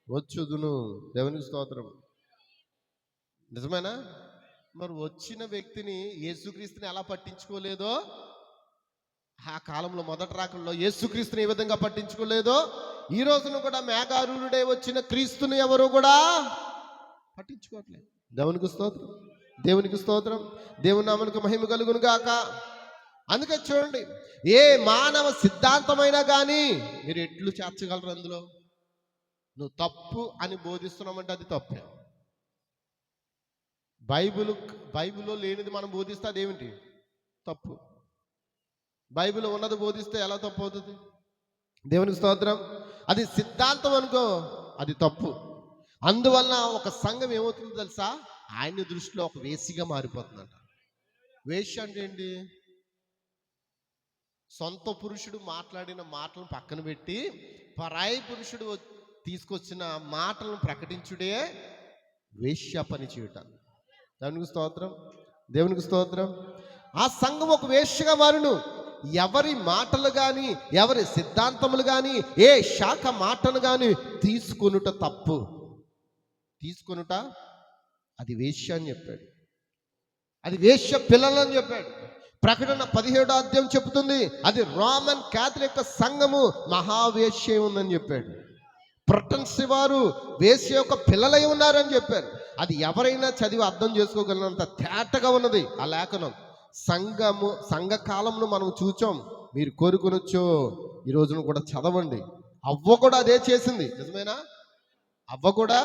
వచ్చుదును. దేవునికి స్తోత్రం. నిజమేనా? మరి వచ్చిన వ్యక్తిని, యేసుక్రీస్తుని ఎలా పట్టించుకోలేదో, ఆ కాలంలో మొదటి రాకల్లో యేసుక్రీస్తుని ఏ విధంగా పట్టించుకోలేదో, ఈ రోజున కూడా మేఘారూరుడే వచ్చిన క్రీస్తుని ఎవరు కూడా పట్టించుకోవట్లేదు. దేవునికి స్తోత్రం, దేవునికి స్తోత్రం. దేవుని నామమునకు మహిమ కలుగును గాక. అందుకే చూడండి, ఏ మానవ సిద్ధాంతమైనా కానీ మీరు ఎట్లు చేర్చగలరు అందులో? నువ్వు తప్పు అని బోధిస్తున్నామంటే అది తప్పే. బైబిల్లో లేనిది మనం బోధిస్తే అదేమిటి? తప్పు. బైబిల్లో ఉన్నది బోధిస్తే ఎలా తప్పు అవుతుంది? దేవునికి స్తోత్రం. అది సిద్ధాంతం అనుకో, అది తప్పు. అందువలన ఒక సంఘం ఏమవుతుందో తెలుసా? ఆయన దృష్టిలో ఒక వేశ్యగా మారిపోతుందంట. వేశ్య అంటే ఏంటి? సొంత పురుషుడు మాట్లాడిన మాటలను పక్కన పెట్టి పరాయి పురుషుడు తీసుకొచ్చిన మాటలను ప్రకటించుడే వేశ్య పని చేయటం. దేవునికి స్తోత్రం, దేవునికి స్తోత్రం. ఆ సంఘం ఒక వేశ్యగా మారును. ఎవరి మాటలు కానీ, ఎవరి సిద్ధాంతములు కానీ, ఏ శాఖ మాటను కానీ తీసుకొనుట తప్పు. తీసుకొనుట అది వేశ్య అని చెప్పాడు. అది వేశ్య పిల్లలని చెప్పాడు. ప్రకటన 17వ అధ్యాయం చెబుతుంది, అది రోమన్ క్యాథలిక్ సంఘము మహావేశ్య ఉందని చెప్పాడు. ప్రొటెన్సీ వారు వేసే యొక్క పిల్లలై ఉన్నారని చెప్పారు. అది ఎవరైనా చదివి అర్థం చేసుకోగలిగినంత తేటగా ఉన్నది ఆ లేఖనం. సంఘకాలంను మనం చూచాం. మీరు కోరుకొనొచ్చు ఈ రోజున కూడా చదవండి. అవ్వ కూడా అదే చేసింది, నిజమేనా? అవ్వ కూడా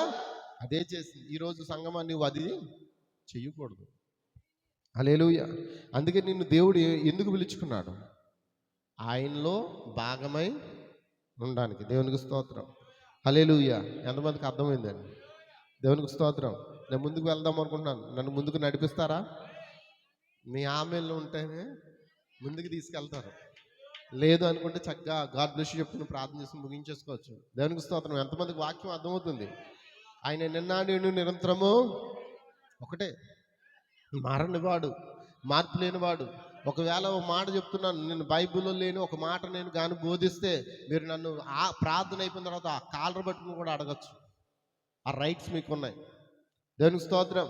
అదే చేసింది. ఈరోజు సంఘమా నువ్వు అది చెయ్యకూడదు. హల్లెలూయా. అందుకే నిన్ను దేవుడు ఎందుకు పిలుచుకున్నాడు? ఆయనలో భాగమై ఉండడానికి. దేవునికి స్తోత్రం. హల్లెలూయా. ఎంతమందికి అర్థమైందండి? దేవునికి స్తోత్రం. నేను ముందుకు వెళ్దాం అనుకుంటున్నాను. నన్ను ముందుకు నడిపిస్తారా? మీ ఆమెల్లో ఉంటేనే ముందుకు తీసుకెళ్తారు. లేదు అనుకుంటే చక్కగా గాడ్ బ్లెస్ యు చెప్తున్న ప్రార్థన చేసి ముగించేసుకోవచ్చు. దేవునికి స్తోత్రం. ఎంతమందికి వాక్యం అర్థమవుతుంది? ఆయన నిన్న నేను నిరంతరము ఒకటే, మారనివాడు, మార్పు లేనివాడు. ఒకవేళ ఒక మాట చెప్తున్నాను, నేను బైబిల్లో లేని ఒక మాట నేను కానీ బోధిస్తే మీరు నన్ను ఆ ప్రార్థన అయిపోయిన తర్వాత ఆ కాలర్ పట్టుకుని కూడా అడగచ్చు. ఆ రైట్స్ మీకు ఉన్నాయి. దేవునికి స్తోత్రం.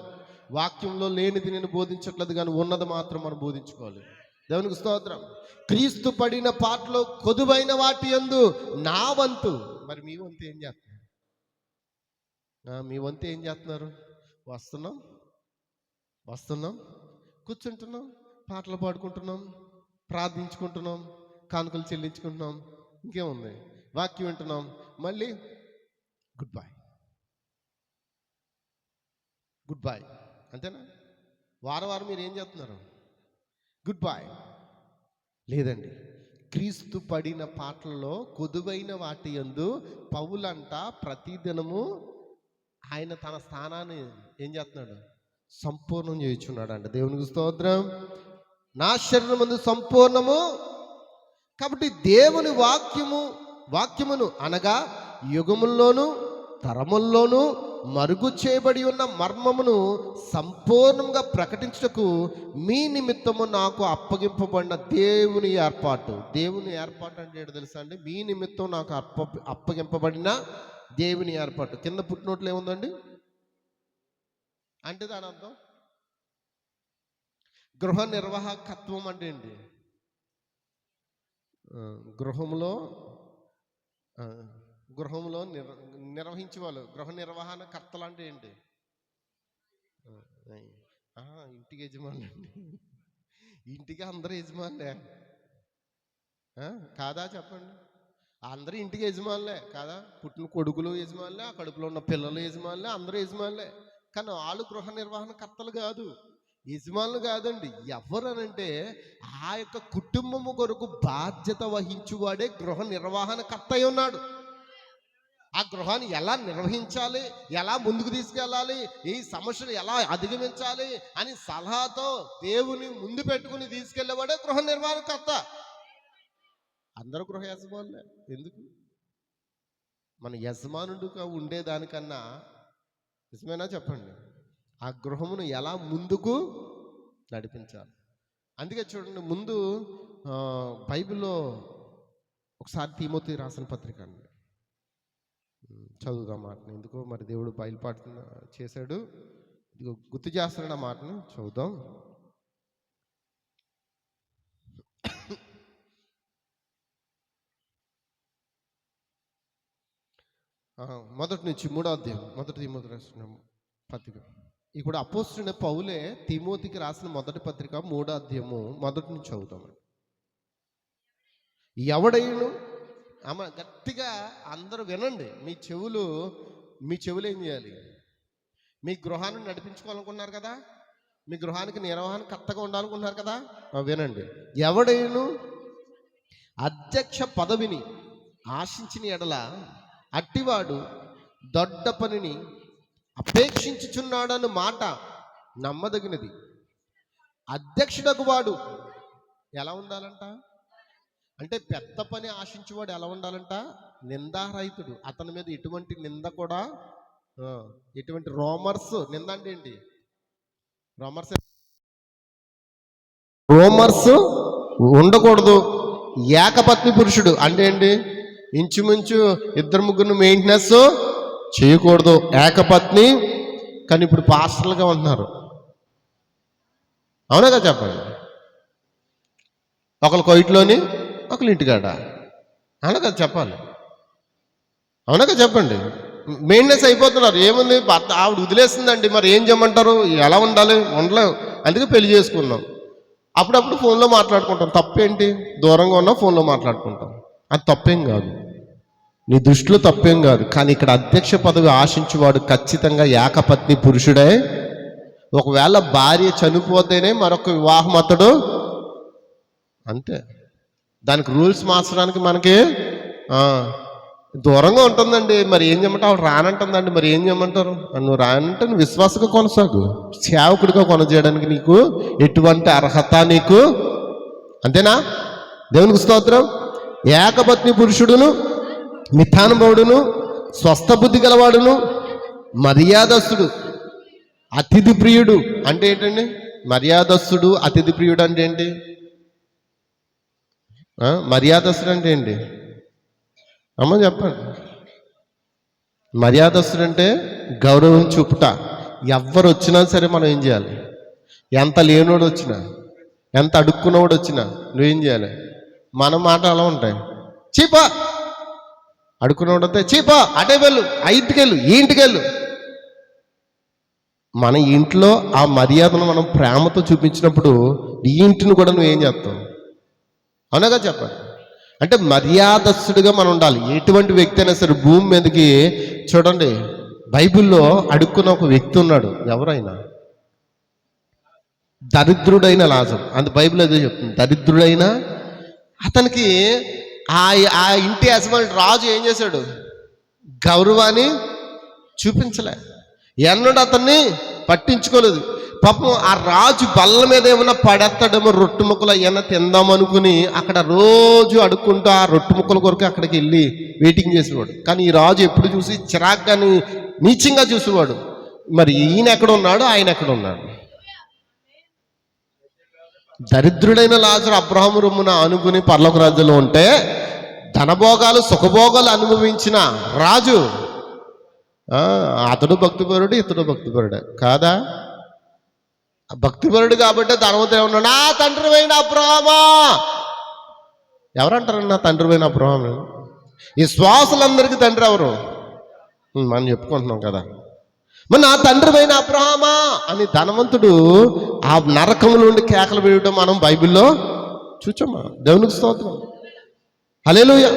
వాక్యంలో లేనిది నేను బోధించట్లేదు, కానీ ఉన్నది మాత్రం మనం బోధించుకోవాలి. దేవునికి స్తోత్రం. క్రీస్తు పడిన పాటలో కొదువైన వాటి యందు నా వంతు. మరి మీ వంతు ఏం చేస్తున్నారు? మీ వంతు ఏం చేస్తున్నారు? వస్తున్నాం, కూర్చుంటున్నాం, పాటలు పాడుకుంటున్నాం, ప్రార్థించుకుంటున్నాం, కానుకలు చెల్లించుకుంటున్నాం, ఇంకేముంది? వాక్యం వింటున్నాం, మళ్ళీ గుడ్ బాయ్, అంతేనా? వారం మీరు ఏం చేస్తున్నారు? Good boy. లేదండి. క్రీస్తు పడిన పాటలలో కొదువైన వాటి యందు పౌలంట ప్రతిదినము ఆయన తన స్థానాన్ని ఏం చేస్తున్నాడు? సంపూర్ణం చేయించున్నాడు అంట. దేవునికి స్తోత్రం. నా శరీరమందు సంపూర్ణము. కాబట్టి దేవుని వాక్యమును అనగా యుగముల్లోను తరముల్లోనూ మరుగు చేయబడి ఉన్న మర్మమును సంపూర్ణంగా ప్రకటించుటకు మీ నిమిత్తము నాకు అప్పగింపబడిన దేవుని ఏర్పాటు. దేవుని ఏర్పాటు అంటే ఏంటో తెలుసా అండి? మీ నిమిత్తం నాకు అప్పగింపబడిన దేవుని ఏర్పాటు. కింద పుట్టినోట్లు ఏముందండి అంటే దాని అర్థం గృహ నిర్వాహకత్వం అంటే ఏంటి? గృహంలో నిర్వహించే వాళ్ళు గృహ నిర్వహణ కర్తలు అంటే ఏంటి? ఇంటికి యజమానులు అండి. ఇంటికి అందరూ యజమానులే కాదా? చెప్పండి. అందరూ ఇంటికి యజమానులే కాదా? పుట్టిన కొడుకులు యజమానులే, ఆ కడుపులో ఉన్న పిల్లలు యజమానులే, అందరూ యజమానులే. కానీ వాళ్ళు గృహ నిర్వహణ కర్తలు కాదు, యజమానులు కాదండి. ఎవరనంటే ఆ యొక్క కుటుంబము కొరకు బాధ్యత వహించువాడే గృహ నిర్వహణ కర్త అయి ఉన్నాడు. ఆ గృహాన్ని ఎలా నిర్వహించాలి, ఎలా ముందుకు తీసుకెళ్ళాలి, ఈ సమస్యను ఎలా అధిగమించాలి అని సలహాతో దేవుని ముందు పెట్టుకుని తీసుకెళ్లేవాడే గృహ నిర్వహణకర్త. అందరూ గృహ యజమానులే. ఎందుకు? మన యజమానుడుగా ఉండేదానికన్నా, నిజమేనా చెప్పండి, ఆ గృహమును ఎలా ముందుకు నడిపించాలి. అందుకే చూడండి, ముందు బైబిల్లో ఒకసారి తిమోతి రాసిన పత్రిక అండి చదువుదాం మాటను. ఎందుకో మరి దేవుడు బయలుపాటు చేశాడు, గుర్తు చేస్తున్నాడు ఆ మాటను. చదువుదాం. మొదటి నుంచి 3వ అధ్యాయం, మొదటి తిమోతి రాసిన పత్రిక. ఇప్పుడు అపోస్తలుడైన పౌలే తిమోతికి రాసిన మొదటి పత్రిక 3వ అధ్యాయము మొదటి నుంచి చదువుతామండి. ఎవడైను గట్టిగా అందరూ వినండి. మీ చెవులు ఏం చేయాలి? మీ గృహాన్ని నడిపించుకోవాలనుకున్నారు కదా, మీ గృహానికి నిర్వహణ కర్తగా ఉండాలనుకుంటున్నారు కదా, వినండి. ఎవడైను అధ్యక్ష పదవిని ఆశించిన ఎడల అట్టివాడు దొడ్డ పనిని అపేక్షించుచున్నాడన్న మాట నమ్మదగినది. అధ్యక్షుడకు వాడు ఎలా ఉండాలంట అంటే, పెద్ద పని ఆశించేవాడు ఎలా ఉండాలంట? నిందారహితుడు. అతని మీద ఎటువంటి నింద కూడా, ఎటువంటి రోమర్స్ నింద అంటే ఏంటి? రోమర్స్ ఉండకూడదు. ఏకపత్ని పురుషుడు అంటే ఏంటి? ఇంచుమించు 2-3 మెయింటెనెన్స్ చేయకూడదు. ఏకపత్ని. కానీ ఇప్పుడు పాస్టర్లుగా ఉంటున్నారు, అవునా కదా? చెప్పండి. ఒకళ్ళు కొయిట్లోని, ఒకళ్ళు ఇంటికాడ, అవునా కదా? చెప్పాలి, అవునాక చెప్పండి. మెయింటెనెన్స్ అయిపోతున్నారు. ఏముంది, భర్త ఆవిడ వదిలేస్తుందండి, మరి ఏం చేయమంటారు, ఎలా ఉండాలి, ఉండలేం, అందుకే పెళ్లి చేసుకున్నాం. అప్పుడప్పుడు ఫోన్లో మాట్లాడుకుంటాం, తప్పేంటి? దూరంగా ఉన్నా ఫోన్లో మాట్లాడుకుంటాం, అది తప్పేం కాదు, నీ దృష్టిలో తప్పేం కాదు. కానీ ఇక్కడ అధ్యక్ష పదవి ఆశించేవాడు ఖచ్చితంగా ఏకపత్ని పురుషుడే. ఒకవేళ భార్య చనిపోతేనే మరొక వివాహం అతడు, అంతే. దానికి రూల్స్ మార్చడానికి మనకి దూరంగా ఉంటుందండి. మరి ఏం చేయమంటే ఆవిడ రానంటుందండి, మరి ఏం చేయమంటారు? నువ్వు రానంటే నువ్వు విశ్వాసంగా కొనసాగు, సేవకుడిగా కొనసాగడానికి నీకు ఎటువంటి అర్హత నీకు, అంతేనా? దేవునికి స్తోత్రం. ఏకపత్ని పురుషుడును, మిథానుభవుడును, స్వస్థ బుద్ధి గలవాడును, మర్యాదస్తుడు, అతిథి ప్రియుడు. అంటే ఏంటండి మర్యాదస్తుడు, అతిథి ప్రియుడు అంటే ఏంటి? మర్యాదస్తుడు అంటే ఏంటి అమ్మ చెప్పండి. మర్యాదస్తుడు అంటే గౌరవం చూపుట. ఎవరు వచ్చినా సరే మనం ఏం చేయాలి? ఎంత లేనోడు వచ్చినా, ఎంత అడుక్కున్నవాడు వచ్చినా నువ్వేం చేయాలి? మన మాట అలా ఉంటాయి. చీపా అడుక్కున్నవాడు వస్తే చీపా, అటే వెళ్ళు, ఆ ఇంటికెళ్ళు, ఈ ఇంటికెళ్ళు. మన ఇంట్లో ఆ మర్యాదను మనం ప్రేమతో చూపించినప్పుడు ఈ ఇంటిని కూడా నువ్వేం చేస్తావు? అవునగా చెప్పండి. అంటే మర్యాదస్తుడిగా మనం ఉండాలి. ఎటువంటి వ్యక్తి అయినా సరే భూమి మీదకి చూడండి, బైబిల్లో అడుక్కున్న ఒక వ్యక్తి ఉన్నాడు. ఎవరైనా దరిద్రుడైన లాజరు, అంత బైబిల్ అదే చెప్తుంది. దరిద్రుడైన అతనికి ఆ ఇంటి యజమాని రాజు ఏం చేశాడు? గౌరవాన్ని చూపించలే, ఎన్నడూ అతన్ని పట్టించుకోలేదు. పాపం ఆ రాజు బల్ల మీద ఏమన్నా పడేస్తాడేమో, రొట్టె ముక్కలు ఏమన్నా తిందామనుకుని అక్కడ రోజు అడుక్కుంటూ ఆ రొట్టె ముక్కల కొరకు అక్కడికి వెళ్ళి వెయిటింగ్ చేసేవాడు. కానీ ఈ రాజు ఎప్పుడు చూసి చిరాగ్గాని నీచంగా చూసేవాడు. మరి ఈయన ఎక్కడ ఉన్నాడు, ఆయన ఎక్కడ ఉన్నాడు? దరిద్రుడైన లాజరు అబ్రహాము రొమ్మున అనుకుని పరలోక రాజ్యంలో ఉంటే, ధనభోగాలు సుఖభోగాలు అనుభవించిన రాజు అతడు భక్తిపరుడు, ఇతడు భక్తిపరుడే కాదా? భక్తిపరుడు కాబట్టి ధనవంతుడు ఉన్నాడు. నా తండ్రివైన అబ్రహామా. ఎవరంటారు నా తండ్రివైన అబ్రహాము? ఈ శ్వాసులందరికీ తండ్రి ఎవరు? మనం చెప్పుకుంటున్నాం కదా. మరి నా తండ్రివైన అబ్రహామా అని ధనవంతుడు ఆ నరకముల నుండి కేకలు వేయడం మనం బైబిల్లో చూచామా? దేవునికి స్తోత్రం, హల్లెలూయా.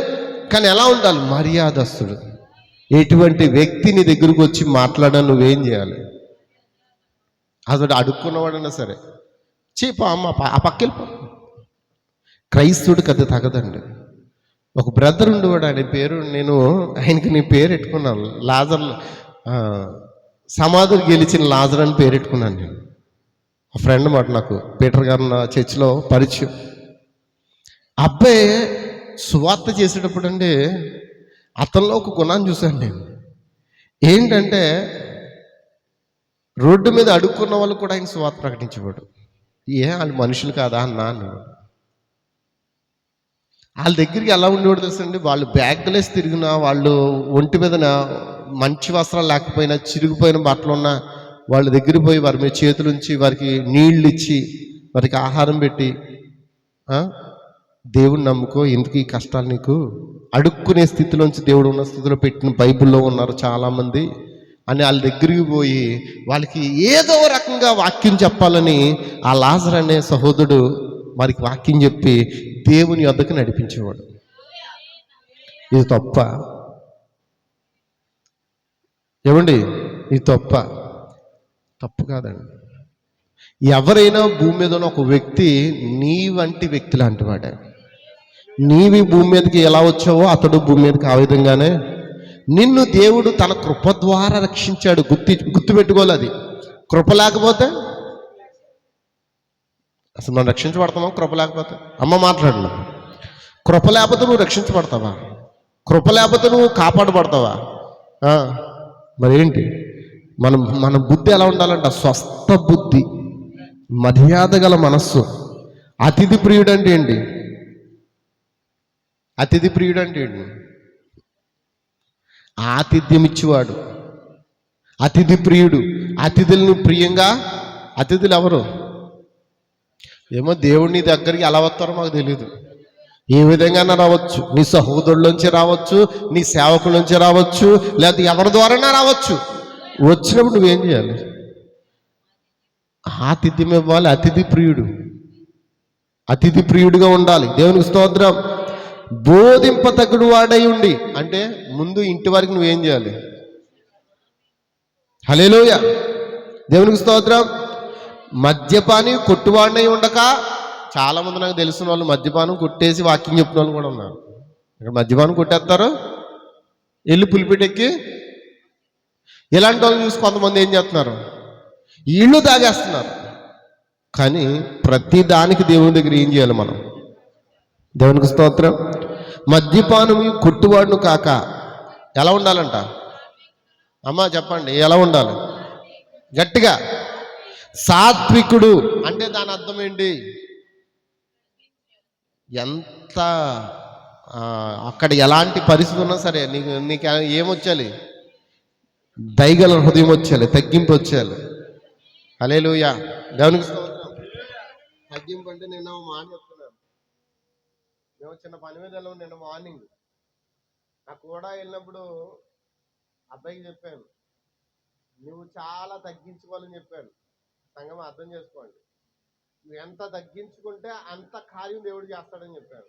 కానీ ఎలా ఉండాలి? మర్యాదస్తుడు. ఎటువంటి వ్యక్తి నీ దగ్గరకు వచ్చి మాట్లాడా నువ్వేం చేయాలి? అతడు అడుక్కున్నవాడైనా సరే చీపా అమ్మ ఆ పక్కెళ్ళిపో. క్రైస్తవుడు కథ తగదండి. ఒక బ్రదర్ ఉండేవాడు, ఆయన పేరు ఆయనకి నీ పేరు పెట్టుకున్నాను, లాజర్, సమాధులు గెలిచిన లాజర్ అని పేరు పెట్టుకున్నాను నేను. ఆ ఫ్రెండ్ మాట నాకు పీటర్ గారు నా చర్చిలో పరిచయం. అబ్బాయి సువార్త చేసేటప్పుడు అండి అతనిలో ఒక గుణాన్ని చూశాను నేను. ఏంటంటే రోడ్డు మీద అడుక్కున్న వాళ్ళు కూడా ఆయన సువార్త ప్రకటించేవాడు. వాళ్ళు మనుషులు కాదా అన్నాను. వాళ్ళ దగ్గరికి ఎలా ఉండేవాడు తెలుసండి? వాళ్ళు బ్యాగ్లేసి తిరిగినా, వాళ్ళు ఒంటి మీద మంచి వస్త్రాలు లేకపోయినా, చిరిగిపోయిన బట్టలు ఉన్నా వాళ్ళ దగ్గర పోయి వారి మీద చేతులుంచి వారికి నీళ్ళు ఇచ్చి వారికి ఆహారం పెట్టి, దేవుని నమ్ముకో, ఎందుకు ఈ కష్టాలు నీకు, అడుక్కునే స్థితిలోంచి దేవుడు ఉన్న స్థితిలో పెట్టిన బైబిల్లో ఉన్నారు చాలామంది అని వాళ్ళ దగ్గరికి పోయి వాళ్ళకి ఏదో రకంగా వాక్యం చెప్పాలని ఆ లాజర్ అనే సహోదరుడు వారికి వాక్యం చెప్పి దేవుని యొద్దకు నడిపించేవాడు. ఇది తప్ప ఏమండి? ఇది తప్పు కాదండి. ఎవరైనా భూమి మీద ఉన్న ఒక వ్యక్తి నీ వంటి వ్యక్తి లాంటి వాడే. నీవి భూమి మీదకి ఎలా వచ్చావో అతడు భూమి మీదకి ఆ విధంగానే నిన్ను దేవుడు తన కృప ద్వారా రక్షించాడు. గుర్తుపెట్టుకోవాలి. అది కృప లేకపోతే అసలు మనం రక్షించబడతామా? కృప లేకపోతే అమ్మ మాట్లాడినా, కృప లేకపోతే నువ్వు రక్షించబడతావా? కృప లేకపోతే నువ్వు కాపాడబడతావా? మరేంటి? మన బుద్ధి ఎలా ఉండాలంట? స్వస్థ బుద్ధి, మర్యాద గల మనస్సు. అతిథి ప్రియుడు అంటే ఏంటి? అతిథి ప్రియుడు అంటే ఏంటి? ఆతిథ్యం ఇచ్చేవాడు అతిథి ప్రియుడు. అతిథులను ప్రియంగా, అతిథులు ఎవరు? ఏమో దేవుడిని దగ్గరికి ఎలా వస్తారో మాకు తెలియదు. ఏ విధంగా రావచ్చు, నీ సహోదరులోంచి రావచ్చు, నీ సేవకుల నుంచి రావచ్చు, లేకపోతే ఎవరి ద్వారానా రావచ్చు. వచ్చినప్పుడు నువ్వేం చేయాలి? ఆతిథ్యం ఇవ్వాలి. అతిథి ప్రియుడిగా ఉండాలి. దేవునికి స్తోత్రం. బోధింపతగుడు వాడై ఉండి అంటే ముందు ఇంటి వరకు నువ్వేం చేయాలి? హల్లెలూయా, దేవునికి స్తోత్రం. మద్యపాని కొట్టువాడినై ఉండక, చాలా మంది నాకు తెలిసిన వాళ్ళు మద్యపానం కొట్టేసి వాక్యం చెప్పిన వాళ్ళు కూడా ఉన్నారు. ఇక్కడ మద్యపానం కొట్టేస్తారు, వెళ్ళి పులిపిటెక్కి. ఇలాంటి వాళ్ళు చూసి కొంతమంది ఏం చేస్తున్నారు? ఇళ్ళు తాగేస్తున్నారు. కానీ ప్రతి దానికి దేవుని దగ్గర ఏం చేయాలి మనం? దేవునికి స్తోత్రం. మద్యపానం కొట్టువాడును కాక ఎలా ఉండాలంట? అమ్మా చెప్పండి, ఎలా ఉండాలి? గట్టిగా. సాత్వికుడు అంటే దాని అర్థం ఏంటి? ఎంత అక్కడ ఎలాంటి పరిస్థితి ఉన్నా సరే నీకు ఏమొచ్చాలి? దయగల హృదయం వచ్చేయాలి, తగ్గింపు వచ్చేయాలి. హల్లెలూయా, దేవునికి స్తోత్రం. తగ్గింపు అంటే నిన్న మాట చెప్తున్నాను. మేము చిన్న పని మీద వెళ్ళాము నిన్న మార్నింగ్. నాకు కూడా వెళ్ళినప్పుడు అబ్బాయికి చెప్పాను, నువ్వు చాలా తగ్గించుకోవాలని చెప్పాను. సంగం అర్థం చేసుకోండి, నువ్వు ఎంత తగ్గించుకుంటే అంత కార్యం దేవుడు చేస్తాడని చెప్పాను.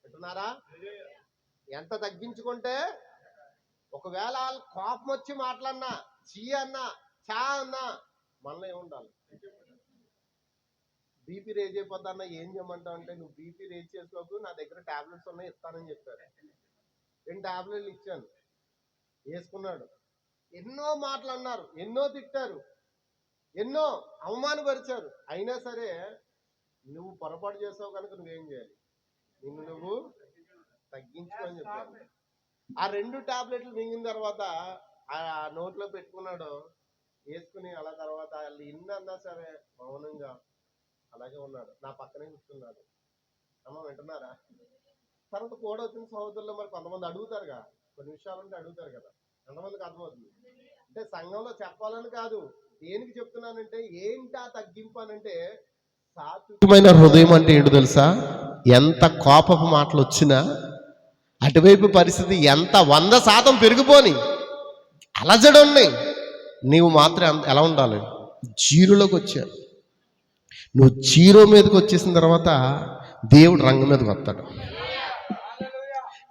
వింటున్నారా? ఎంత తగ్గించుకుంటే, ఒకవేళ కోపం వచ్చి మాట్లాడినా, చీ అన్నా, చా అన్నా, మనలో ఏముండాలి? బీపీ రేజ్ అయిపోద్దన్నా ఏం చేయమంటావు అంటే, నువ్వు బీపీ రేజ్ చేసుకోకు, నా దగ్గర టాబ్లెట్స్ ఉన్నాయి ఇస్తానని చెప్పారు. 2 టాబ్లెట్లు ఇచ్చాను, వేసుకున్నాడు. ఎన్నో మాటలు అన్నారు, ఎన్నో తిట్టారు, ఎన్నో అవమానపరిచారు. అయినా సరే నువ్వు పొరపాటు చేసావు కనుక నువ్వేం చేయాలి? నువ్వు తగ్గించుకొని చెప్పాను. ఆ 2 టాబ్లెట్లు మింగిన తర్వాత ఆ నోట్లో పెట్టుకున్నాడు, వేసుకుని అలా తర్వాత వాళ్ళు ఇన్నన్నా సరే మౌనంగా అలాగే ఉన్నాడు. నా పక్కనే కూర్చున్నాడు. అమ్మ వింటున్నారా? తర్వాత కూడా వచ్చిన సహోదరులు మరి కొంతమంది అడుగుతారుగా, కొన్ని విషయాలంటే అడుగుతారు కదా, ఎంతమందికి అర్థమవుతుంది? అంటే సంఘంలో చెప్పాలని కాదు, దేనికి చెప్తున్నానంటే ఏంటి ఆ తగ్గింపు అనంటే, సాత్వికమైన హృదయం అంటే ఏంటో తెలుసా? ఎంత కోపపు మాటలు వచ్చినా, అటువైపు పరిస్థితి ఎంత 100% పెరిగిపోని అలజడున్నాయి, నీవు మాత్రం ఎలా ఉండాలి? జీరోలోకి వచ్చావు. నువ్వు జీరో మీదకి వచ్చేసిన తర్వాత దేవుడు రంగం మీదకి వస్తాడు.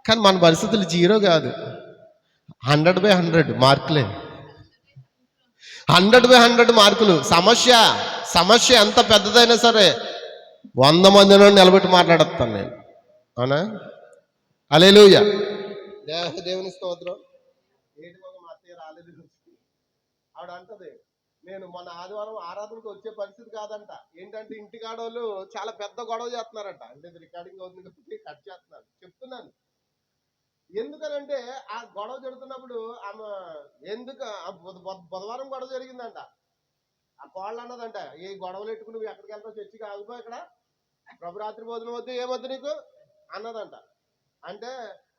కానీ మన పరిస్థితులు జీరో కాదు, 100/100 మార్కులే. 100/100 మార్కులు. సమస్య ఎంత పెద్దదైనా సరే 100 మందిలో నిలబెట్టి మాట్లాడతాను నేను. అవునా? హల్లెలూయా, దేవుని స్తోత్రం. ఏంటి మా అత్తయ్య రాలేదు, ఆవిడ అంటది, నేను మన ఆదివారం ఆరాధనకు వచ్చే పరిస్థితి కాదంట. ఏంటంటే ఇంటికాడోళ్ళు చాలా పెద్ద గొడవ చేస్తున్నారంట. అంటే ఇది రికార్డింగ్ అవుతుంది కాబట్టి కట్ చేస్తున్నారు. చెప్తున్నాను ఎందుకనంటే, ఆ గొడవ జరుగుతున్నప్పుడు ఆమె బుధవారం గొడవ జరిగిందంట. ఆ కోళ్ళు అన్నదంట, ఈ గొడవలు పెట్టుకుని నువ్వు ఎక్కడికి వెళ్తావు? చర్చికి ఆగిపో, ఇక్కడ ప్రభు రాత్రి భోజనం వద్దు, ఏమొద్దు నీకు అన్నదంట. అంటే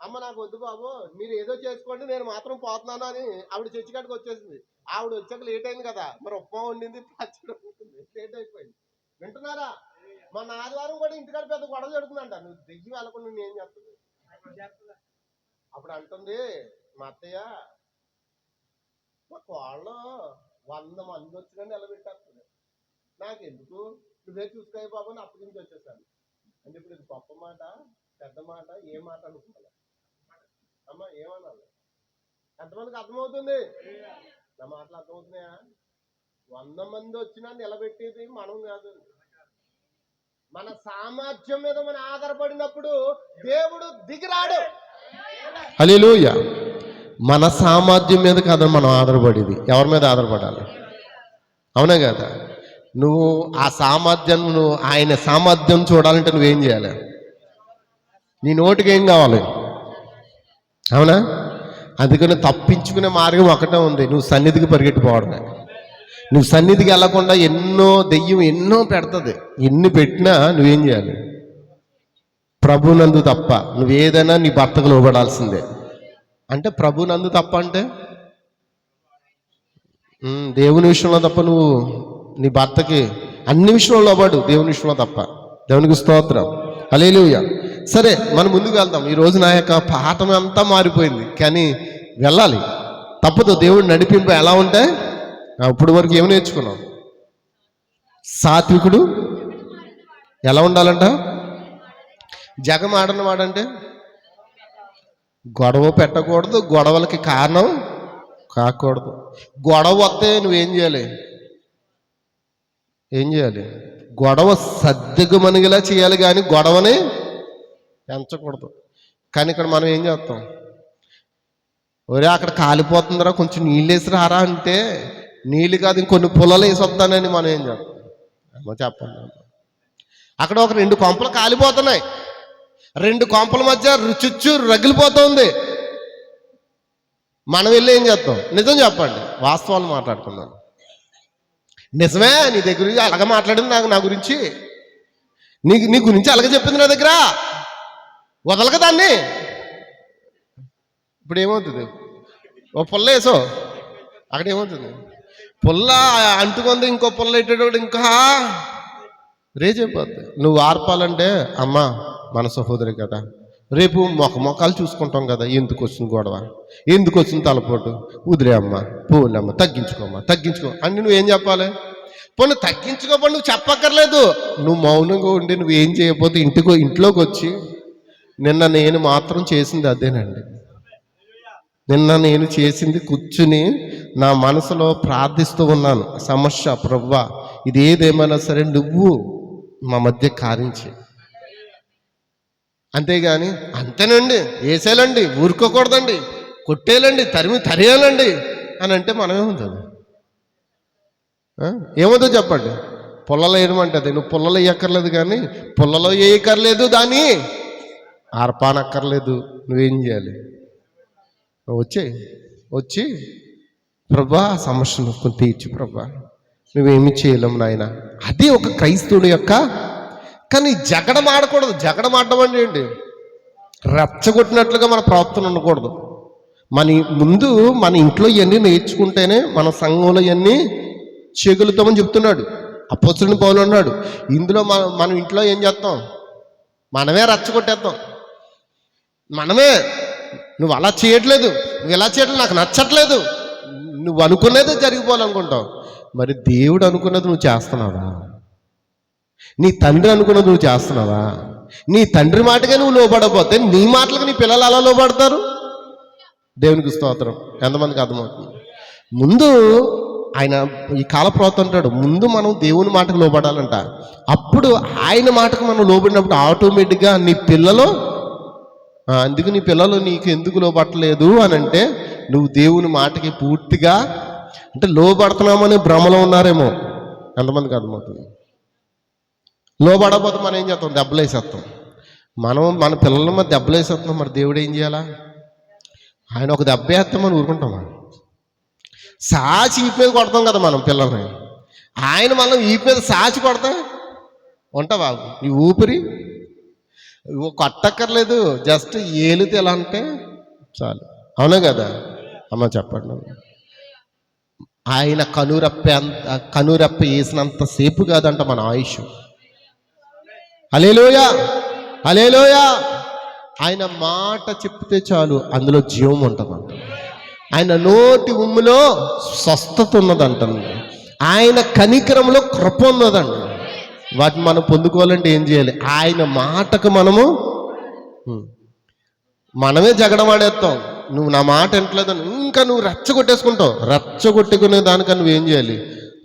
అమ్మ నాకు వద్దు బాబు, మీరు ఏదో చేసుకోండి, నేను మాత్రం పోతున్నాను అని ఆవిడ చర్చి కాడికి వచ్చేసింది. ఆవిడ వచ్చాక లేట్ అయింది కదా, మరి ఉప్మా వండింది, పచ్చడి వండింది, లేట్ అయిపోయింది. వింటున్నారా? మన ఆదివారం కూడా ఇంటికాడ పెద్ద గొడవ జరుగుతుందంట. నువ్వు దిగి వెళ్ళకుండా నేను ఏం చేస్తుంది? అప్పుడు అంటుంది మా అత్తయ్య, మా కోళ్ళు 100 మంది వచ్చినా నిలబెట్టేస్తుంది, నాకెందుకు, నువ్వే చూసుకోయి బాబు అని అప్పటి నుంచి వచ్చేసాను. అంటే ఇప్పుడు ఇది గొప్ప మాట, పెద్ద మాట, ఏ మాట అనుకోవాలి? అమ్మ ఏమనాలి? ఎంతమందికి అర్థమవుతుంది? నా మాటలు అర్థమవుతున్నాయా? 100 మంది వచ్చినా నిలబెట్టేది మనం కాదు. మన సామర్థ్యం మీద మనం ఆధారపడినప్పుడు దేవుడు దిగిరాడు. హల్లెలూయా. మన సామర్థ్యం మీద కాదు మనం ఆధారపడేది, ఎవరి మీద ఆధారపడాలి? అవునా కదా? నువ్వు ఆ సామర్థ్యం, నువ్వు ఆయన సామర్థ్యం చూడాలంటే నువ్వేం చేయాలి? నీ నోటికి ఏం కావాలి? అవునా? అందుకని తప్పించుకునే మార్గం ఒకటే ఉంది, నువ్వు సన్నిధికి పరిగెట్టిపోవడమే. నువ్వు సన్నిధికి వెళ్ళకుండా దెయ్యం ఎన్నో పెడుతుంది. ఎన్ని పెట్టినా నువ్వేం చేయాలి? ప్రభునందు తప్ప నువ్వేదైనా నీ భర్తకు లోబడాల్సిందే. అంటే ప్రభునందు తప్ప అంటే దేవుని విషయంలో తప్ప నువ్వు నీ భర్తకి అన్ని విషయంలో లోబడు, దేవుని విషయంలో తప్ప. దేవునికి స్తోత్రం. హల్లెలూయా. సరే మనం ముందుకు వెళ్దాం. ఈరోజు నా యొక్క పాఠం అంతా మారిపోయింది, కానీ వెళ్ళాలి, తప్పదు. దేవుడు నడిపింపు ఎలా ఉంటే ఇప్పుడు వరకు ఏమి నేర్చుకున్నాం? సాత్వికుడు ఎలా ఉండాలంట? జగం ఆడనివాడంటే గొడవ పెట్టకూడదు, గొడవలకి కారణం కాకూడదు. గొడవ వస్తే నువ్వేం చేయాలి? ఏం చేయాలి? గొడవ సర్దుమణిగేలా చేయాలి, కానీ గొడవని పెంచకూడదు. కానీ ఇక్కడ మనం ఏం చేస్తాం? ఒరే అక్కడ కాలిపోతుందిరా, కొంచెం నీళ్ళు వేసి రారా అంటే నీళ్ళు కాదు ఇంకొన్ని పుల్లలు వేసి వస్తానని మనం ఏం చేస్తాం? అమ్మ చెప్పండి. అక్కడ ఒక 2 కొంపలు కాలిపోతున్నాయి, 2 కొంపల మధ్య రుచుచ్చు రగిలిపోతుంది. మనం వెళ్ళి ఏం చేస్తాం? నిజం చెప్పండి, వాస్తవాలు మాట్లాడుకుందాం. నిజమే, నీ దగ్గర అలాగ మాట్లాడింది నా గురించి, నీ గురించి అలాగే చెప్పింది నా దగ్గర, వదలక దాన్ని. ఇప్పుడు ఏమవుతుంది? ఓ పుల్ల వేసో, అక్కడ ఏమవుతుంది? పుల్ల అంటుకుంది, ఇంకో పుల్ల ఎట్టేటోడు ఇంకా రేజైపోద్ది. నువ్వు ఆర్పాలంటే అమ్మా మన సహోదరి కదా, రేపు మొఖాలు చూసుకుంటాం కదా, ఎందుకు వచ్చింది గొడవ, ఎందుకు వచ్చింది తలపోటు, వదిలే అమ్మ, పోలేమ్మ, తగ్గించుకో అని నువ్వేం చెప్పాలి? పోనీ తగ్గించుకోపడి నువ్వు చెప్పక్కర్లేదు, నువ్వు మౌనంగా ఉండి నువ్వేం చేయకపోతే ఇంట్లోకి వచ్చి నిన్న నేను మాత్రం చేసింది అదేనండి, నిన్న నేను చేసింది కూర్చుని నా మనసులో ప్రార్థిస్తూ ఉన్నాను, సమస్య ప్రభువా ఇది ఏదేమైనా సరే నువ్వు మా మధ్య కారించి, అంతేగాని అంతేనండి వేసేయాలండి, ఊరుకోకూడదండి, కొట్టేయాలండి, తరియాలండి అని అంటే మనమేముంటుంది? ఏమవుతుందో చెప్పండి? పుల్లలో వేయమంటది. నువ్వు పుల్లలో వేయక్కర్లేదు, కానీ పుల్లలో వేయక్కర్లేదు, దాన్ని ఆర్పానక్కర్లేదు. నువ్వేం చేయాలి? వచ్చి ప్రభా సమస్యను కొంత తీర్చు ప్రభా, నువ్వేమి చేయలేము నాయన. అది ఒక క్రైస్తవుడి యొక్క. కానీ జగడం ఆడకూడదు. జగడం ఆడడం అంటే ఏంటి? రెచ్చగొట్టినట్లుగా మన ప్రవర్తన ఉండకూడదు. ముందు మన ఇంట్లో ఇవన్నీ నేర్చుకుంటేనే మన సంఘంలో ఇవన్నీ చేయగలుగుతామని చెప్తున్నాడు అపోస్తలుడైన పౌలు అన్నాడు. ఇందులో మనం ఇంట్లో ఏం చేస్తాం? మనమే రెచ్చగొట్టేస్తాం. మనమే నువ్వు అలా చేయట్లేదు, నువ్వు ఎలా చేయట్లేదు, నాకు నచ్చట్లేదు, నువ్వు అనుకునేది జరిగిపోవాలనుకుంటావు. మరి దేవుడు అనుకున్నది నువ్వు చేస్తున్నావా? నీ తండ్రి అనుకున్నది నువ్వు చేస్తున్నావా? నీ తండ్రి మాటగా నువ్వు లోబడకపోతే నీ మాటలకు నీ పిల్లలు అలా లోబడతారు? దేవునికి స్తోత్రం. ఎంతమందికి అర్థమవుతుంది? ముందు ఆయన ఈ కాల ప్రవక్త అంటాడు, ముందు మనం దేవుని మాటకు లోబడాలంట. అప్పుడు ఆయన మాటకు మనం లోబడినప్పుడు ఆటోమేటిక్గా నీ పిల్లలు, అందుకు నీ పిల్లలు నీకు ఎందుకు లోబడలేదు అని అంటే, నువ్వు దేవుని మాటకి పూర్తిగా అంటే లోబడుతున్నామని భ్రమలో ఉన్నారేమో. ఎంతమందికి అర్థమవుతుంది? లోబడకపోతే మనం ఏం చేస్తాం? దెబ్బలు వేసేస్తాం. మన పిల్లల మీద దెబ్బలు వేసేస్తున్నాం. మరి దేవుడు ఏం చేయాలా? ఆయన ఒక దెబ్బ వేస్తామని ఊరుకుంటామా? సాచి ఈపు మీద కొడతాం కదా మనం పిల్లల్ని. ఆయన మనం ఈపు మీద సాచి కొడతా ఉంటావా? ఈ ఊపిరి కొట్టక్కర్లేదు, జస్ట్ ఏలితే ఎలా అంటే చాలు. అవునా కదా అమ్మ? చెప్పండి. ఆయన కనురెప్ప వేసినంత సేపు కాదంట మన ఆయుష్. హల్లెలూయా, హల్లెలూయా. ఆయన మాట చెప్తే చాలు, అందులో జీవం ఉంటుందంట. ఆయన నోటి ఉమ్ములో స్వస్థత ఉన్నదంటండి. ఆయన కనికరంలో కృప ఉన్నదండి. వాటిని మనం పొందుకోవాలంటే ఏం చేయాలి? ఆయన మాటకు మనమే జగడమాడేస్తాం. నువ్వు నా మాట ఎంటలేదని ఇంకా నువ్వు రెచ్చగొట్టేసుకుంటావు. రెచ్చగొట్టుకునే దానికన్నా నువ్వేం చేయాలి?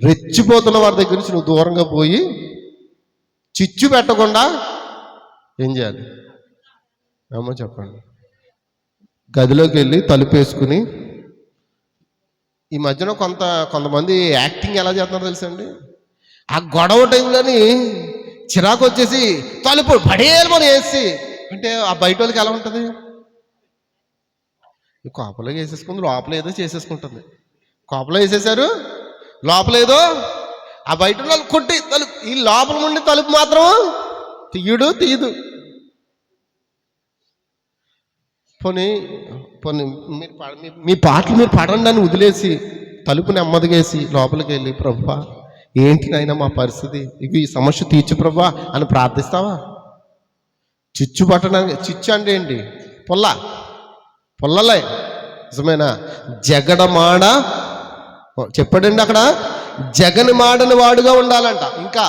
రెచ్చిపోతున్న వారి దగ్గర నుంచి నువ్వు దూరంగా పోయి చిచ్చు పెట్టకుండా ఏం చేయాలి? ఏమో చెప్పండి. గదిలోకి వెళ్ళి తలుపేసుకుని, ఈ మధ్యన కొంతమంది యాక్టింగ్ ఎలా చేస్తున్నారో తెలుసండి? ఆ గొడవ టైంలోని చిరాకు వచ్చేసి తలుపు పడేయాలని వేసి అంటే ఆ బయట వాళ్ళకి ఎలా ఉంటుంది? కోపలో వేసేసుకుంది, లోపల ఏదో చేసేసుకుంటుంది. కోపలో వేసేసారు, లోపల ఏదో ఆ బయట వాళ్ళు కొట్టి తలుపు, ఈ లోపల నుండి తలుపు మాత్రం తీయదు. పోనీ మీ పాటలు మీరు పాడండి అని వదిలేసి తలుపు నెమ్మదిగేసి లోపలికి వెళ్ళి, ప్రభువా ఏంటి నాయనా మా పరిస్థితి, ఇక ఈ సమస్య తీర్చు ప్రభువా అని ప్రార్థిస్తావా? చిచ్చు పట్టడానికి, చిచ్చు అంటే ఏంటి? పొల్లలే నిజమేనా? జగడమాడ చెప్పాడండి అక్కడ, జగని మాడని వాడుగా ఉండాలంట. ఇంకా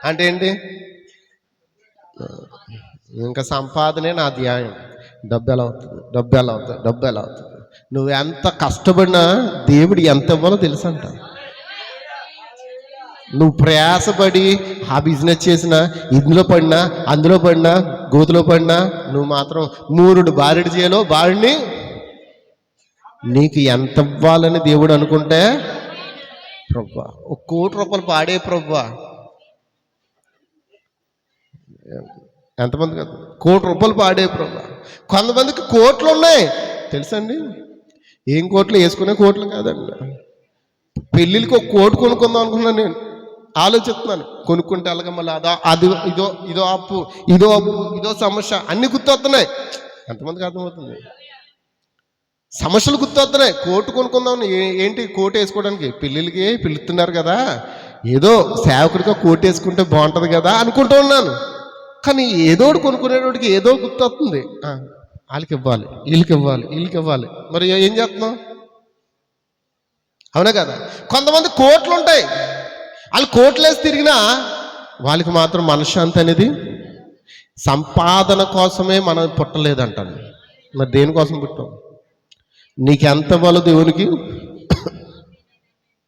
అంటే ఏంటి? ఇంకా సంపాదనే నా ధ్యాయం. డబ్బు ఎలా అవుతుంది. నువ్వు ఎంత కష్టపడినా దేవుడు ఎంత ఇవ్వాలో తెలుసంట. నువ్వు ప్రయాసపడి ఆ బిజినెస్ చేసినా, ఇందులో పడినా అందులో పడినా గోతులో పడినా, నువ్వు మాత్రం మూరుడు బారెడు చేయలో బారిని నీకు ఎంత ఇవ్వాలని దేవుడు అనుకుంటే, ప్రభువా 1 కోటి రూపాయలు పాడే ప్రభువా, ఎంతమంది కదా 1 కోటి రూపాయలు పాడే ప్రభువా. కొంతమందికి కోట్లు ఉన్నాయి తెలుసండి. ఏం కోట్లు? వేసుకునే కోట్లు కాదండి. పెళ్ళిళ్ళకి 1 కోటి కొనుక్కుందాం అనుకున్నాను నేను, ఆలోచిస్తున్నాను. కొనుక్కుంటే అలాగ మళ్ళీ ఇదో అప్పు, ఇదో సమస్య, అన్ని గుర్తొస్తున్నాయి. ఎంతమందికి అర్థమవుతుంది? సమస్యలు గుర్తొస్తున్నాయి. 1 కోటి కొనుక్కుందాం. ఏంటి 1 కోటి వేసుకోవడానికి? పెళ్ళిళ్ళకి పిలుస్తున్నారు కదా, ఏదో సేవకుడిగా 1 కోటి వేసుకుంటే బాగుంటుంది కదా అనుకుంటూ ఉన్నాను. కానీ ఏదో కొనుక్కునేటోడికి ఏదో గుర్తొస్తుంది. వాళ్ళకి ఇవ్వాలి, వీళ్ళకి ఇవ్వాలి. మరి ఏం చేస్తున్నాం? అవునా కదా? కొంతమంది కోట్లు ఉంటాయి, వాళ్ళు కోట్లు వేసి తిరిగినా వాళ్ళకి మాత్రం మనశ్శాంతి అనేది, సంపాదన కోసమే మనం పుట్టలేదంటాను. మరి దేనికోసం పుట్టాం? నీకెంత ఇవ్వాలో దేవునికి,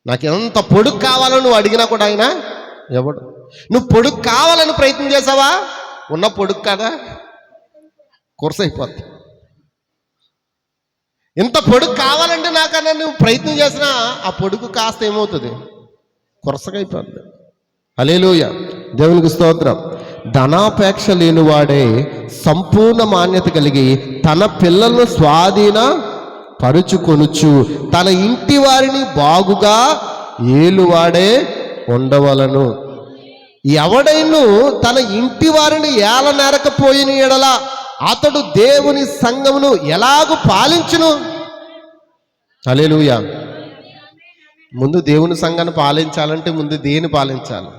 నాకు ఎంత పొడుగు కావాలో నువ్వు అడిగినా కూడా ఆయన ఎవడు. నువ్వు పొడుగు కావాలని ప్రయత్నం చేసావా? ఉన్న పొడుగు కదా కురసైపోద్ది. ఇంత పొడుగు కావాలంటే నాకన్నా నువ్వు ప్రయత్నం చేసినా ఆ పొడుగు కాస్త ఏమవుతుంది? కురసగైపోద్ది. హల్లెలూయా, దేవునికి స్తోత్రం. ధనాపేక్ష లేనివాడే సంపూర్ణ మాన్యత కలిగి తన పిల్లలను స్వాధీన పరుచుకొనుచు తన ఇంటి వారిని బాగుగా ఏలువాడే ఉండవలను. ఎవడైను తన ఇంటి వారిని ఏలనేరకపోయిన ఎడల అతడు దేవుని సంఘమును ఎలాగూ పాలించును? హల్లెలూయా. ముందు దేవుని సంఘాన్ని పాలించాలంటే ముందు దేని పాలించాలి?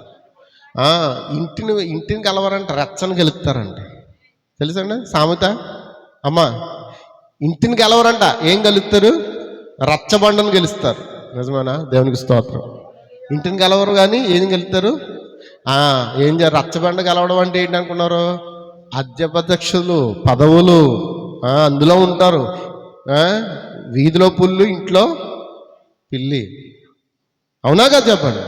ఇంటిని కలవరంట, రచ్చని గెలుపుతారంట. తెలుసండి సామెత? అమ్మా, ఇంటిని గెలవరంట, ఏం గెలుస్తారు? రచ్చబండను గెలుస్తారు. నిజమేనా? దేవునికి స్తోత్రం. ఇంటిని గెలవరు కానీ ఏం గెలుస్తారు? రచ్చబండ గెలవడం అంటే ఏంటి అనుకున్నారు? అధ్యపదక్షులు, పదవులు అందులో ఉంటారు. వీధిలో పుల్లు, ఇంట్లో పిల్లి. అవునాగా చెప్పండి.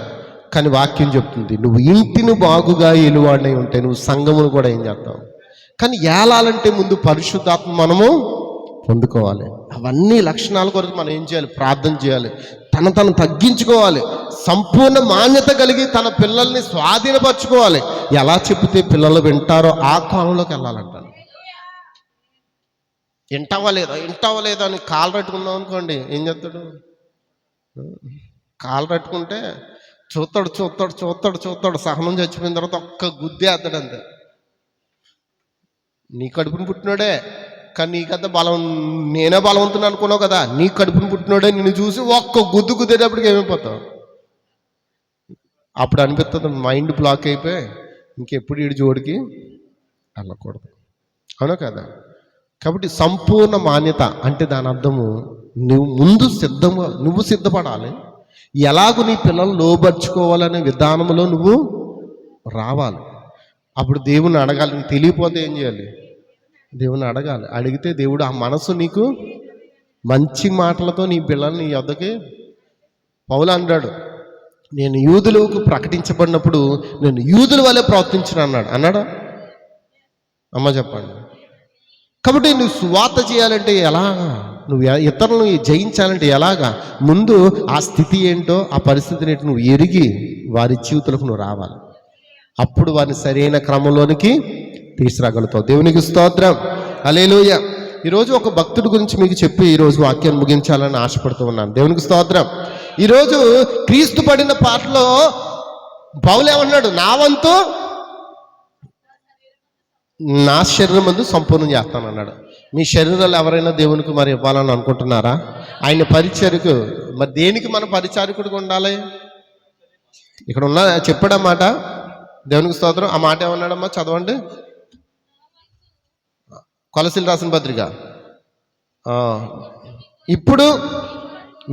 కానీ వాక్యం చెప్తుంది, నువ్వు ఇంటిని బాగుగా ఏలువాడినై ఉంటే నువ్వు సంఘమును కూడా ఏం చేస్తావు? కానీ ఏలాలంటే ముందు పరిశుద్ధాత్మ మనము పొందుకోవాలి. అవన్నీ లక్షణాల కొరకు మనం ఏం చేయాలి? ప్రార్థన చేయాలి, తను తగ్గించుకోవాలి, సంపూర్ణ మాన్యత కలిగి తన పిల్లల్ని స్వాధీనపరచుకోవాలి. ఎలా చెప్తే పిల్లలు వింటారో ఆ కోణంలోకి వెళ్ళాలంటాను. వింటావా లేదా అని కాలు పట్టుకుందాం అనుకోండి, ఏం చేస్తాడు? కాలు పట్టుకుంటే చూస్తాడు. సహనం చచ్చిపోయిన తర్వాత ఒక్క గుద్దే వేస్తాడు అంతే. నీ కడుపుని పుట్టినోడే, కానీ నీకంత నేనే బలవంతుని అనుకున్నావు కదా. నీ కడుపుని పుట్టినోడే నిన్ను చూసి ఒక్క గుద్దు గుద్దేటప్పటికి ఏమైపోతావు? అప్పుడు అనిపిస్తుంది మైండ్ బ్లాక్ అయిపోయి ఇంకెప్పుడు వీడి జోడికి వెళ్ళకూడదు. అవునా కదా? కాబట్టి సంపూర్ణ మాన్యత అంటే దాని అర్థము నువ్వు ముందు నువ్వు సిద్ధపడాలి. ఎలాగూ నీ పిల్లలు లోబర్చుకోవాలనే విధానంలో నువ్వు రావాలి. అప్పుడు దేవుని అడగాలి. నీకు తెలియకపోతే ఏం చేయాలి? దేవుని అడగాలి. అడిగితే దేవుడు ఆ మనసు నీకు మంచి మాటలతో నీ పిల్లల్ని నీ వద్దకి. పౌలు అన్నాడు, నేను యూదులకు ప్రకటించబడినప్పుడు నేను యూదుల వల్లే ప్రవర్తించిన అన్నాడా? అమ్మ చెప్పండి. కాబట్టి నువ్వు సువార్త చేయాలంటే ఎలాగా? నువ్వు ఇతరులను జయించాలంటే ఎలాగా? ముందు ఆ స్థితి ఏంటో, ఆ పరిస్థితిని ఏంటో నువ్వు ఎరిగి వారి జీవితాలకు నువ్వు రావాలి. అప్పుడు వారిని సరైన క్రమంలోనికి తీసుకురాగలుగుతావు. దేవునికి స్తోత్రం. హల్లెలూయా. ఈరోజు ఒక భక్తుడి గురించి మీకు చెప్పి ఈరోజు వాక్యాన్ని ముగించాలని ఆశపడుతూ ఉన్నాను. దేవునికి స్తోత్రం. ఈరోజు క్రీస్తు పడిన పాటలో పౌలు ఏమన్నాడు? నా వంతు నా శరీరం ముందు సంపూర్ణం చేస్తానన్నాడు. మీ శరీరాలు ఎవరైనా దేవునికి మరి ఇవ్వాలని అనుకుంటున్నారా? ఆయన పరిచర్యకు మరి దేనికి మన పరిచారకుడిగా ఉండాలి? ఇక్కడ ఉన్న చెప్పాడన్నమాట. దేవునికి స్తోత్రం. ఆ మాట ఏమన్నాడమ్మా? చదవండి. కొలసీలు రాసిన పత్రిక. ఇప్పుడు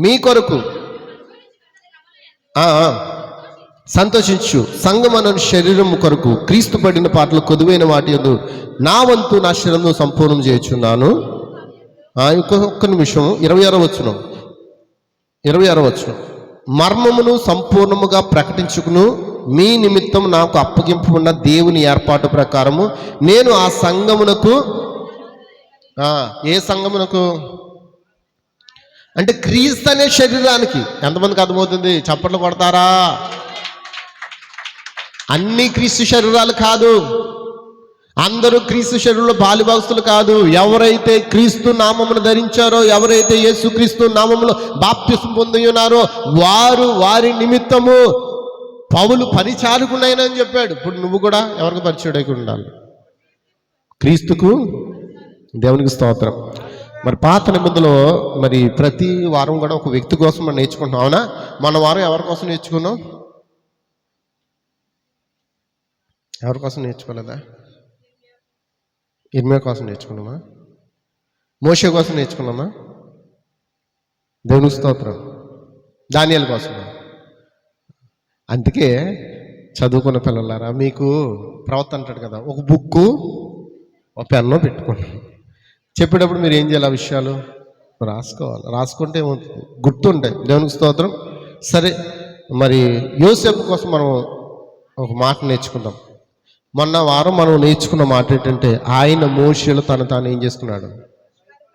మీ కొరకు సంతోషించు, సంగమన శరీరం కొరకు క్రీస్తు పడిన పాటలు కొదువైన వాటి యందు నా వంతు నా శరీరము సంపూర్ణం చేయుచున్నాను. ఇంకొక నిమిషం. 26వ వచనం. మర్మమును సంపూర్ణముగా ప్రకటించుకును మీ నిమిత్తం నాకు అప్పగింపబడిన దేవుని ఏర్పాటు ప్రకారము నేను ఆ సంఘమునకు, ఏ సంఘమునకు అంటే క్రీస్తు అనే శరీరానికి. ఎంతమందికి అర్థమవుతుంది? చప్పట్లు కొడతారా? అన్ని క్రీస్తు శరీరాలు కాదు, అందరూ క్రీస్తు శరీరంలో బాలిభాగస్తులు కాదు. ఎవరైతే క్రీస్తు నామమును ధరించారో, ఎవరైతే యేసు క్రీస్తు నామములో బాప్తిసం పొంది ఉన్నారో వారి నిమిత్తము పౌలు పరిచారకునైనని చెప్పాడు. ఇప్పుడు నువ్వు కూడా ఎవరికి పరిచయుడై ఉండాలి? క్రీస్తుకు. దేవునికి స్తోత్రం. మరి పాత నిబంధనలో మరి ప్రతి వారం కూడా ఒక వ్యక్తి కోసం మనం నేర్చుకుంటున్నాం. అవునా? మన వారం ఎవరి కోసం నేర్చుకున్నాం? ఎవరి కోసం నేర్చుకోలేదా? ఇర్మియా కోసం నేర్చుకున్నామా? మోషే కోసం నేర్చుకున్నామా? దేవునికి స్తోత్రం. దానియేలు కోసం. అందుకే చదువుకున్న పిల్లలారా, మీకు ప్రవక్త అంటాడు కదా, ఒక బుక్కు ఒక పెన్ను పెట్టుకోండి. చెప్పేటప్పుడు మీరు ఏం చేయాలి? ఆ విషయాలు రాసుకోవాలి. రాసుకుంటే ఏమవుతుంది? గుర్తుంటాయి. దేవునికి స్తోత్రం. సరే, మరి యోసేపు కోసం మనం ఒక మాట నేర్చుకుందాం. మొన్న వారం మనం నేర్చుకున్న మాట ఏంటంటే, ఆయన మోషేలో తాను ఏం చేసుకున్నాడు?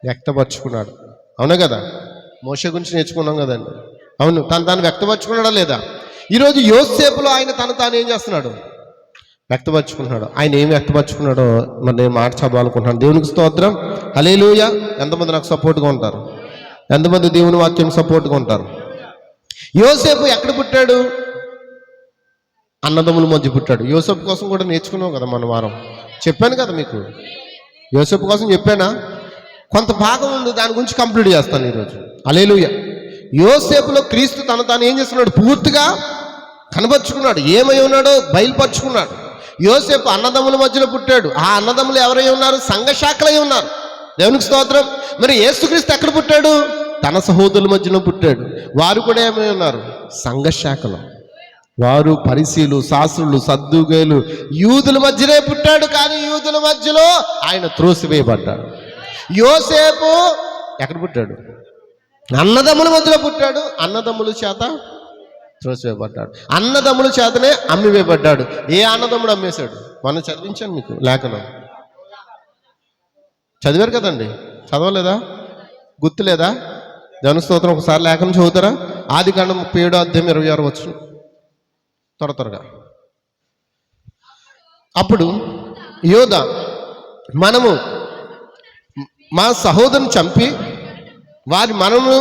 వ్యక్తపరుచుకున్నాడు. అవునా కదా? మోషే గురించి నేర్చుకున్నాం కదండి. అవును, తాను వ్యక్తపరుచుకున్నాడా లేదా? ఈరోజు యోసేపులో ఆయన తాను ఏం చేస్తున్నాడు? వ్యక్తపరుచుకుంటున్నాడు. ఆయన ఏం వ్యక్తపరుచుకున్నాడో మరి నేను మాట చదవాలనుకుంటున్నాను. దేవునికి స్తోత్రం. హల్లెలూయా. ఎంతమంది నాకు సపోర్ట్గా ఉంటారు? ఎంతమంది దేవుని వాక్యం సపోర్ట్గా ఉంటారు? యోసేపు ఎక్కడ పుట్టాడు? అన్నదమ్ముల మధ్య పుట్టాడు. యోసేపు కోసం కూడా నేర్చుకున్నాం కదా మన వారం. చెప్పాను కదా మీకు, యోసేపు కోసం చెప్పానా? కొంత భాగం ఉంది, దాని గురించి కంప్లీట్ చేస్తాను ఈరోజు. హల్లెలూయా. యోసేపులో క్రీస్తు తాను ఏం చేస్తున్నాడు? పూర్తిగా కనపరుచుకున్నాడు. ఏమై ఉన్నాడో బయలుపరుచుకున్నాడు. యోసేపు అన్నదమ్ముల మధ్యలో పుట్టాడు. ఆ అన్నదమ్ములు ఎవరై ఉన్నారు? సంఘ శాఖలై ఉన్నారు. దేవునికి స్తోత్రం. మరి యేసుక్రీస్తు ఎక్కడ పుట్టాడు? తన సహోదరుల మధ్యలో పుట్టాడు. వారు కూడా ఏమై ఉన్నారు? సంఘ శాఖలు. వారు పరిసీలు, శాస్త్రులు, సద్దుగేలు, యూదుల మధ్యనే పుట్టాడు. కానీ యూదుల మధ్యలో ఆయన త్రోసివేయబడ్డాడు. యోసేపు ఎక్కడ పుట్టాడు? అన్నదమ్ముల మధ్యలో పుట్టాడు. అన్నదమ్ముల చేత త్రోసివేయబడ్డాడు. అన్నదమ్ముల చేతనే అమ్మివేయబడ్డాడు. ఏ అన్నదమ్ముడు అమ్మేశాడు? మనం చదివించాను మీకు లేఖనం. చదివారు కదండి? చదవలేదా? గుర్తులేదా? దేవుని స్తోత్రం. ఒకసారి లేఖనం చదువుతారా? ఆదికాండం 37:26 వచనం. త్వరగా. అప్పుడు యోధ, మనము మా సహోదరుని చంపి వారి మనము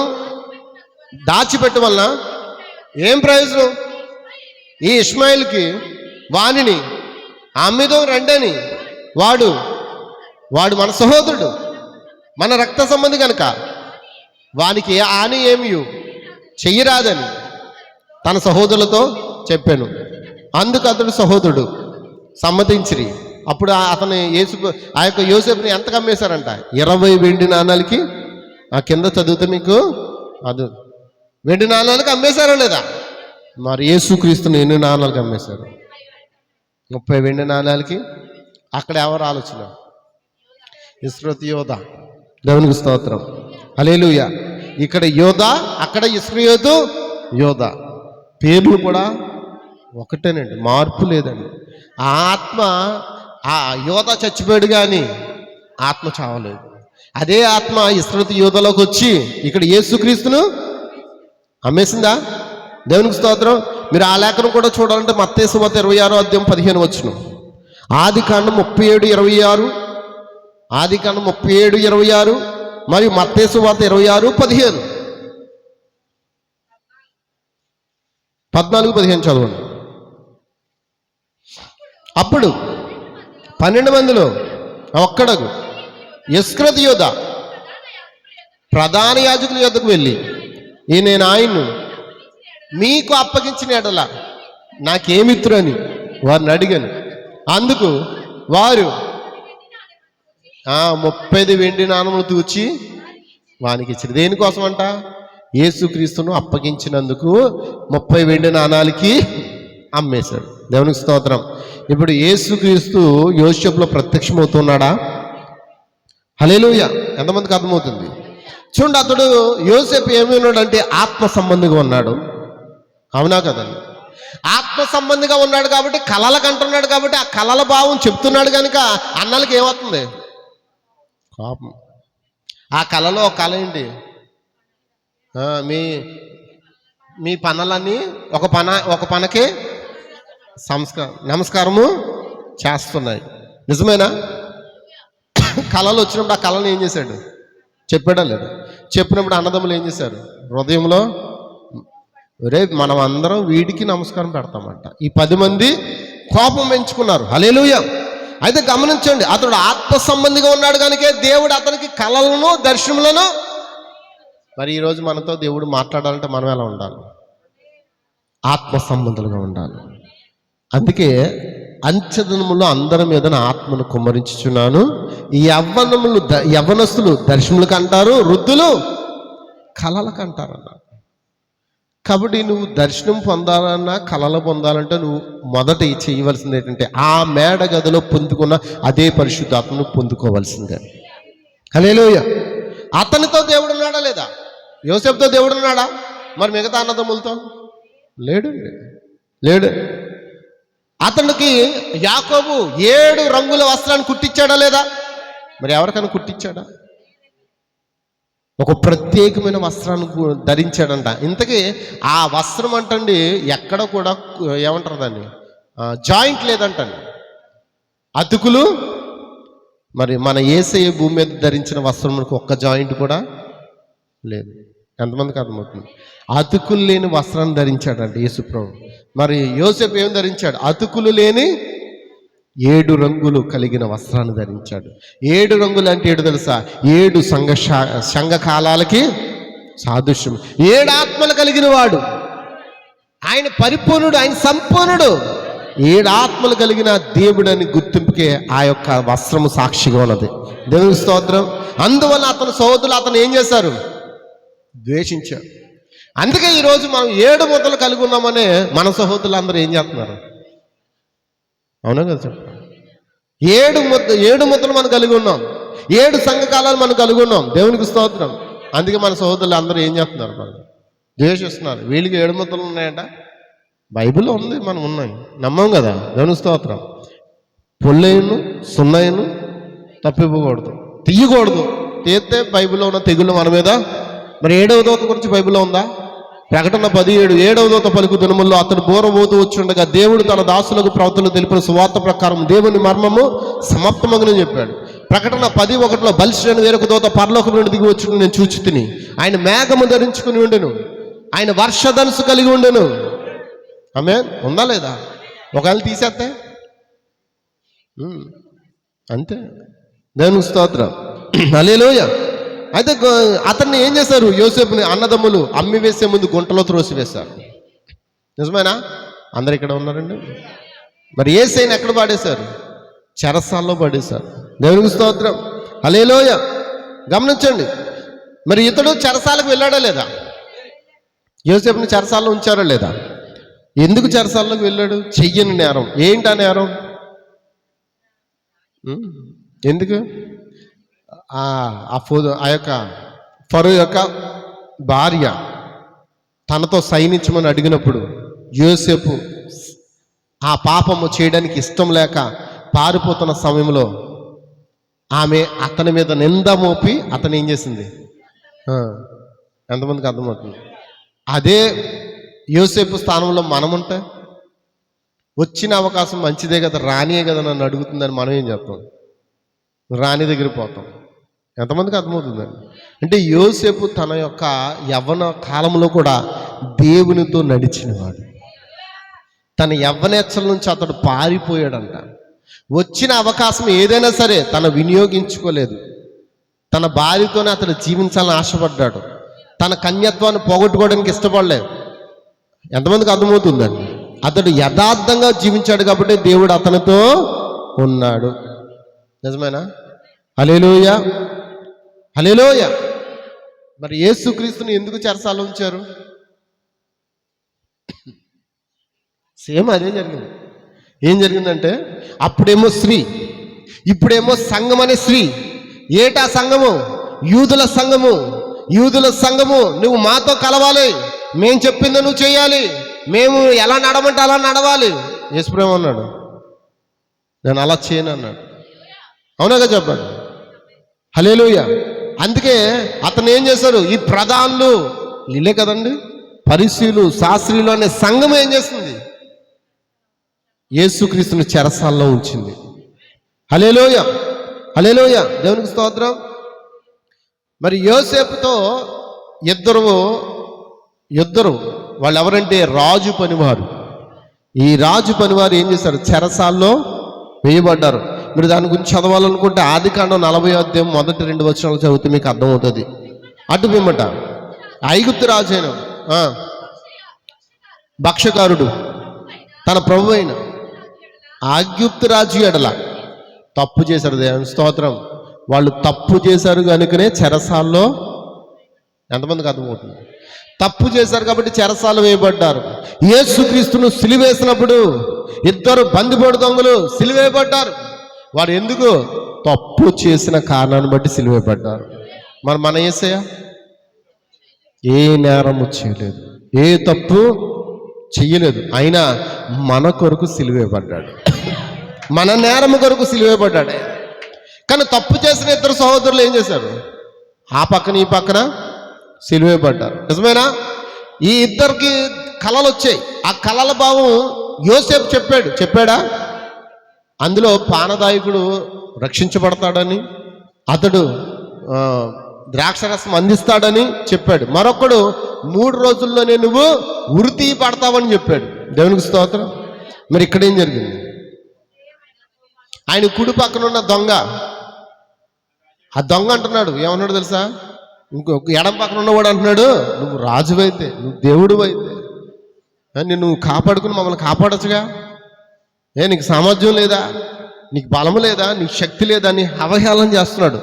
దాచిపెట్టడం వలన ఏం ప్రయోజనం? ఈ ఇష్మాయిల్కి వానిని అమ్మిదం రండని, వాడు మన సహోదరుడు, మన రక్త సంబంధి కనుక వానికి హాని ఏమి చెయ్యరాదని తన సహోదరులతో చెప్పాను. అందుకు అతడు సహోదరుడు సమ్మతించిరి. అప్పుడు అతను ఆ యొక్క యోసేపుని ఎంతకు అమ్మేశారంట? 20 వెండి నాణాలకి. ఆ కింద చదివితే మీకు అది వెండి నాణాలకి అమ్మేశారా లేదా? మరి యేసుక్రీస్తుని ఎన్ని నాణాలకి అమ్మేశారు? 30 వెండి నాణాలకి. అక్కడ ఎవరు ఆలోచన? ఇస్కరియోతు యోధ. దేవునికి స్తోత్రం. హల్లెలూయా. ఇక్కడ యోధ, అక్కడ ఇస్కరియోతు యోధ. పేర్లు కూడా ఒకటేనండి, మార్పు లేదండి. ఆత్మ ఆ యోధ చచ్చిపోయాడు కానీ ఆత్మ చావలేదు. అదే ఆత్మ ఇస్కరియోతు యోధలోకి వచ్చి ఇక్కడ యేసుక్రీస్తును అమ్మేసిందా? దేవునికి స్తోత్రం. మీరు ఆ లేఖను కూడా చూడాలంటే మత్తయి సువార్త 26:15 వచనం, ఆదికాండం 37:26, ఆదికాండం 37:26 మరియు మత్తయి సువార్త 26:15, 14-15 చదవండి. అప్పుడు 12 మందిలో ఒక్కడగు ఇస్కరియోతు యోధ ప్రధాన యాజకుల యొద్దకు వెళ్ళి, నేను ఆయన్ను మీకు అప్పగించిన ఎడల నాకేమిత్రు అని వారిని అడిగాను. అందుకు వారు 30 వెండి నాణములు తూచి వానికి ఇచ్చింది. దేనికోసం అంట? యేసుక్రీస్తును అప్పగించినందుకు 30 వెండి నాణాలకి అమ్మేశాడు. దేవునికి స్తోత్రం. ఇప్పుడు యేసుక్రీస్తు యోసేపులో ప్రత్యక్షమవుతున్నాడా? హల్లెలూయా. ఎంతమందికి అర్థమవుతుంది? చూడండి, అతడు యోసేపు ఏమి ఉన్నాడంటే ఆత్మ సంబంధిగా ఉన్నాడు. అవునా కదండి? ఆత్మ సంబంధిగా ఉన్నాడు కాబట్టి కళలకు అంటున్నాడు కాబట్టి ఆ కళల భావం చెప్తున్నాడు కనుక అన్నలకి ఏమవుతుంది? కోపం. ఆ కళలో ఒక కళ ఏంటి? మీ పనులన్నీ ఒక పనకి నమస్కారము చేస్తున్నాయి. నిజమేనా? కళలు వచ్చినప్పుడు ఆ కళను ఏం చేశాడు? చెప్పాడా లేదు? చెప్పినప్పుడు అన్నదమ్ములు ఏం చేశారు? హృదయంలో రేపు మనం అందరం వీడికి నమస్కారం పెడతామంట. ఈ 10 మంది కోపం పెంచుకున్నారు. హల్లెలూయా. అయితే గమనించండి, అతడు ఆత్మ సంబంధిగా ఉన్నాడు కనుకే దేవుడు అతనికి కళలను దర్శనములను. మరి ఈరోజు మనతో దేవుడు మాట్లాడాలంటే మనం ఎలా ఉండాలి? ఆత్మ సంబంధులుగా ఉండాలి. అందుకే అంచెదనములో అందరి మీద నా ఆత్మను కుమ్మరించుచున్నాను. ఈ యవ్వనస్తులు దర్శనములకు అంటారు, వృద్ధులు కళలకు అంటారు అన్నారు. కాబట్టి నువ్వు దర్శనం పొందాలన్నా కళలు పొందాలంటే నువ్వు మొదట చేయవలసింది ఏంటంటే ఆ మేడ గదిలో పొందుకున్న అదే పరిశుద్ధాత్మను పొందుకోవాల్సిందే. హల్లెలూయా. అతనితో దేవుడు ఉన్నాడా లేదా? యోసేపుతో దేవుడు ఉన్నాడా? మరి మిగతా అన్నదమ్ములతో లేడు. అతనికి యాకోబు 7 రంగుల వస్త్రాన్ని కుట్టించాడా లేదా? మరి ఎవరికైనా కుట్టించాడా? ఒక ప్రత్యేకమైన వస్త్రాన్ని ధరించాడంట. ఇంతకీ ఆ వస్త్రం అంటండి ఎక్కడ కూడా ఏమంటారు దాన్ని, జాయింట్ లేదంటండి, అతుకులు. మరి మన యేసయ్య భూమి మీద ధరించిన వస్త్రంకి ఒక్క జాయింట్ కూడా లేదు. ఎంతమందికి అర్థమవుతుంది? అతుకులు లేని వస్త్రాన్ని ధరించాడంట యేసుప్రభు. మరి యోసేపు ఏం ధరించాడు? అతుకులు లేని 7 రంగులు కలిగిన వస్త్రాన్ని ధరించాడు. 7 రంగులు అంటే ఏడు తెలుసా? 7 సంఘ కాలాలకి సాదృశ్యం. 7 ఆత్మలు కలిగిన వాడు ఆయన, పరిపూర్ణుడు, ఆయన సంపూర్ణుడు. 7 ఆత్మలు కలిగిన దేవుడని గుర్తింపుకే ఆ యొక్క వస్త్రము సాక్షిగా ఉన్నది. దేవుని స్తోత్రం. అందువల్ల అతని సహోదరులు అతను ఏం చేశారు? ద్వేషించారు. అందుకే ఈరోజు మనం 7 ముద్దలు కలిగి ఉన్నామనే మన సహోదరులు అందరూ ఏం చేస్తున్నారు? అవునా కదా? చెప్పండి. 7 ముద్దలు మనం కలిగి ఉన్నాం. 7 సంఘకాలాలు మనం కలిగి ఉన్నాం. దేవునికి స్తోత్రం. అందుకే మన సహోదరులు అందరూ ఏం చేస్తున్నారు? మనం ద్వేషిస్తున్నారు. వీళ్ళకి 7 ముద్దలు ఉన్నాయంట. బైబిల్లో ఉంది, మనం ఉన్నాయి, నమ్మం కదా. దేవునికి స్తోత్రం. పొల్లైను సున్నైను తప్పిపోకూడదు, తీయకూడదు. తీస్తే బైబిల్లో ఉన్న తెగుళ్ళు మన మీద. మరి 7వ దూత గురించి బైబిల్లో ఉందా? ప్రకటన 17 7వ దూత పలుకు దినముల్లో అతడు బోరబోతూ వచ్చుండగా దేవుడు తన దాసులకు ప్రవక్తలకు తెలిపిన సువార్త ప్రకారం దేవుని మర్మము సమాప్తమగునని చెప్పాడు. ప్రకటన 10:1 బలిష్ఠుడైన వేరొక దూత పరలోకం నుండి దిగి వచ్చి నేను చూచి తిని, ఆయన మేఘము ధరించుకుని ఉండెను, ఆయన వర్షధనుసు కలిగి ఉండెను. ఆమేన్. ఉందా లేదా? ఒకవేళ తీసేస్తే అంతే. దేవుని స్తోత్రం. హల్లెలూయా. అయితే అతన్ని ఏం చేశారు? యోసేపుని అన్నదమ్ములు అమ్మి వేసే ముందు గుంటలో త్రోసివేశారు. నిజమేనా? అందరు ఇక్కడ ఉన్నారండి. మరి యేసయ్యని ఎక్కడ పడేశారు? చెరసాల్లో పడేశారు. దేవునికి స్తోత్రం. హల్లెలూయా. గమనించండి, మరి ఇతడు చెరసాలకు వెళ్ళాడా లేదా? యోసేపుని చెరసాల్లో ఉంచారా లేదా? ఎందుకు చెరసాల్లోకి వెళ్ళాడు? చెయ్యని నేరం. ఏంటా నేరం? ఎందుకు? ఆ యొక్క ఫరో యొక్క భార్య తనతో సైనించమని అడిగినప్పుడు యోసేపు ఆ పాపము చేయడానికి ఇష్టం లేక పారిపోతున్న సమయంలో ఆమె అతని మీద నింద మోపి అతను ఏం చేసింది? ఎంతమందికి అర్థమవుతుంది? అదే యోసేపు స్థానంలో మనముంటే వచ్చిన అవకాశం మంచిదే కదా, రానియే కదా నన్ను అడుగుతుందని మనం ఏం చేస్తాం? రాణి దగ్గర పోతాం. ఎంతమందికి అర్థమవుతుందండి? అంటే యోసేపు తన యొక్క యవ్వన కాలంలో కూడా దేవునితో నడిచినవాడు. తన యవ్వనేచ్చల నుంచి అతడు పారిపోయాడంట. వచ్చిన అవకాశం ఏదైనా సరే తను వినియోగించుకోలేదు. తన భార్యతోనే అతడు జీవించాలని ఆశపడ్డాడు. తన కన్యత్వాన్ని పోగొట్టుకోవడానికి ఇష్టపడలేదు. ఎంతమందికి అర్థమవుతుందండి? అతడు యథార్థంగా జీవించాడు కాబట్టి దేవుడు అతనితో ఉన్నాడు. నిజమేనా? హల్లెలూయా, హల్లెలూయా. మరి యేసుక్రీస్తుని ఎందుకు చెరసాలలో ఉంచారు? సేమ్ అదే జరిగింది. ఏం జరిగిందంటే అప్పుడేమో స్త్రీ, ఇప్పుడేమో సంఘం అనే స్త్రీ. ఏటా సంఘము? యూదుల సంఘము. యూదుల సంఘము, నువ్వు మాతో కలవాలి, మేము చెప్పింది నువ్వు చేయాలి, మేము ఎలా నడమంటే అలా నడవాలి. యేసుప్రభువు అన్నాడు, నేను అలా చేయను అన్నాడు. అవునాగా చెప్పండి. హల్లెలూయా. అందుకే అతను ఏం చేశారు? ఈ ప్రధానులు వీళ్ళే కదండి, పరిసయ్యులు, శాస్త్రీయులు అనే సంఘం ఏం చేస్తుంది? యేసుక్రీస్తుని చెరసాల్లో ఉంచింది. హల్లెలూయా, హల్లెలూయా, దేవునికి స్తోత్రం. మరి యోసేపుతో ఇద్దరు వాళ్ళు ఎవరంటే రాజు పనివారు. ఈ రాజు పనివారు ఏం చేశారు? చెరసాల్లో వేయబడ్డారు. మీరు దాని గురించి చదవాలనుకుంటే ఆదికాండం 40వ అధ్యాయం మొదటి 2 వచనాలు చదివితే మీకు అర్థమవుతుంది. అటు పిమ్మట ఐగుప్తు రాజు అయిన భక్ష్యకారుడు తన ప్రభు అయిన ఐగుప్తు రాజు ఎడల తప్పు చేశారు. దేవుని స్తోత్రం. వాళ్ళు తప్పు చేశారు కనుకనే చెరసాల్లో, ఎంతమందికి అర్థమవుతుంది? తప్పు చేశారు కాబట్టి చెరసాల్లో వేయబడ్డారు. యేసుక్రీస్తును సిలువేసినప్పుడు ఇద్దరు బందిపోటు దొంగలు సిలువేయబడ్డారు. వారు ఎందుకు? తప్పు చేసిన కారణాన్ని బట్టి సిలువేయబడ్డారు. మన యేసయ్య ఏ నేరము చేయలేదు, ఏ తప్పు చెయ్యలేదు, అయినా మన కొరకు సిలువేయబడ్డాడు, మన నేరము కొరకు సిలువేయబడ్డాడు. కానీ తప్పు చేసిన ఇద్దరు సహోదరులు ఏం చేశారు? ఆ పక్కన ఈ పక్కన సిలువేయబడ్డారు. నిజమేనా? ఈ ఇద్దరికి కళలు వచ్చాయి. ఆ కళల భావం యోసేపు చెప్పాడా? అందులో పానదాయకుడు రక్షించబడతాడని, అతడు ద్రాక్షరసం అందిస్తాడని చెప్పాడు. మరొకడు 3 రోజుల్లోనే నువ్వు ఉరితీ పడతావని చెప్పాడు. దేవునికి స్తోత్రం. మరి ఇక్కడ ఏం జరిగింది? ఆయన కుడి పక్కన ఉన్న దొంగ, ఆ దొంగ అంటున్నాడు, ఏమన్నాడు తెలుసా? ఇంకొక ఎడం పక్కన ఉన్నవాడు అంటున్నాడు, నువ్వు రాజువైతే, నువ్వు దేవుడు అయితే నువ్వు కాపాడుకుని మమ్మల్ని కాపాడచ్చుగా, నీకు సామర్థ్యం లేదా, నీకు బలము లేదా, నీకు శక్తి లేదా అని అవహేళన చేస్తున్నాడు.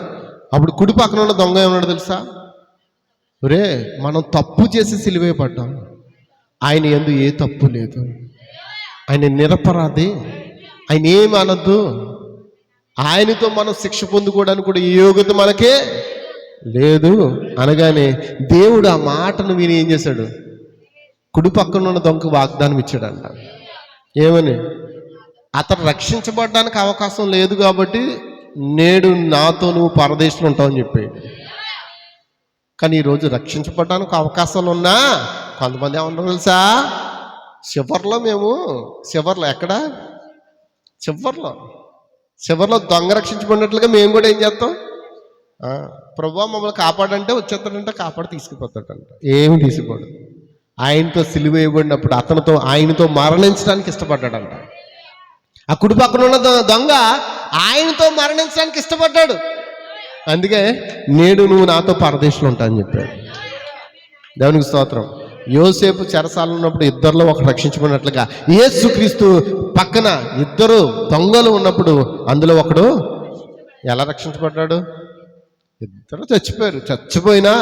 అప్పుడు కుడి పక్కన ఉన్న దొంగ ఏమన్నాడు తెలుసా? ఒరే, మనం తప్పు చేసి సిలువేయబడ్డాం, ఆయన యందు ఏ తప్పు లేదు, ఆయన నిరపరాధి, ఆయన ఏమి అనద్దు, ఆయనతో మనం శిక్ష పొందుకోవడానికి కూడా ఏ యోగ్యత మనకే లేదు అనగానే దేవుడు ఆ మాటను విని ఏం చేశాడు? కుడి పక్కన ఉన్న దొంగ వాగ్దానం ఇచ్చాడంట. ఏమని? అతను రక్షించబడడానికి అవకాశం లేదు కాబట్టి నేడు నాతో నువ్వు పరదేశంలో ఉంటావని చెప్పాడు. కానీ ఈరోజు రక్షించబడడానికి అవకాశాలు ఉన్నా కొంతమంది ఏమన్నారు తెలుసా? చివర్లో ఎక్కడ? చివర్లో దొంగ రక్షించబడినట్లుగా మేము కూడా ఏం చేస్తాం? ప్రభువా మమ్మల్ని కాపాడంటే వచ్చేస్తాడంటే కాపాడి తీసుకుపోతాడంట. ఏమి తీసుకుపోడు. ఆయనతో సిలువ వేయబడినప్పుడు ఆయనతో మరణించడానికి ఇష్టపడ్డాడంట. ఆ కుడి పక్కన ఉన్న దొంగ ఆయనతో మరణించడానికి ఇష్టపడ్డాడు. అందుకే నేడు నువ్వు నాతో పరదేశంలో ఉంటా అని చెప్పాడు. దేవునికి స్తోత్రం. యోసేపు చెరసాలలో ఉన్నప్పుడు ఇద్దరిలో ఒకరు రక్షించబడినట్లుగా యేసుక్రీస్తు పక్కన ఇద్దరు దొంగలు ఉన్నప్పుడు అందులో ఒకడు ఎలా రక్షించబడ్డాడు? ఇద్దరు చచ్చిపోయారు. చచ్చిపోయినా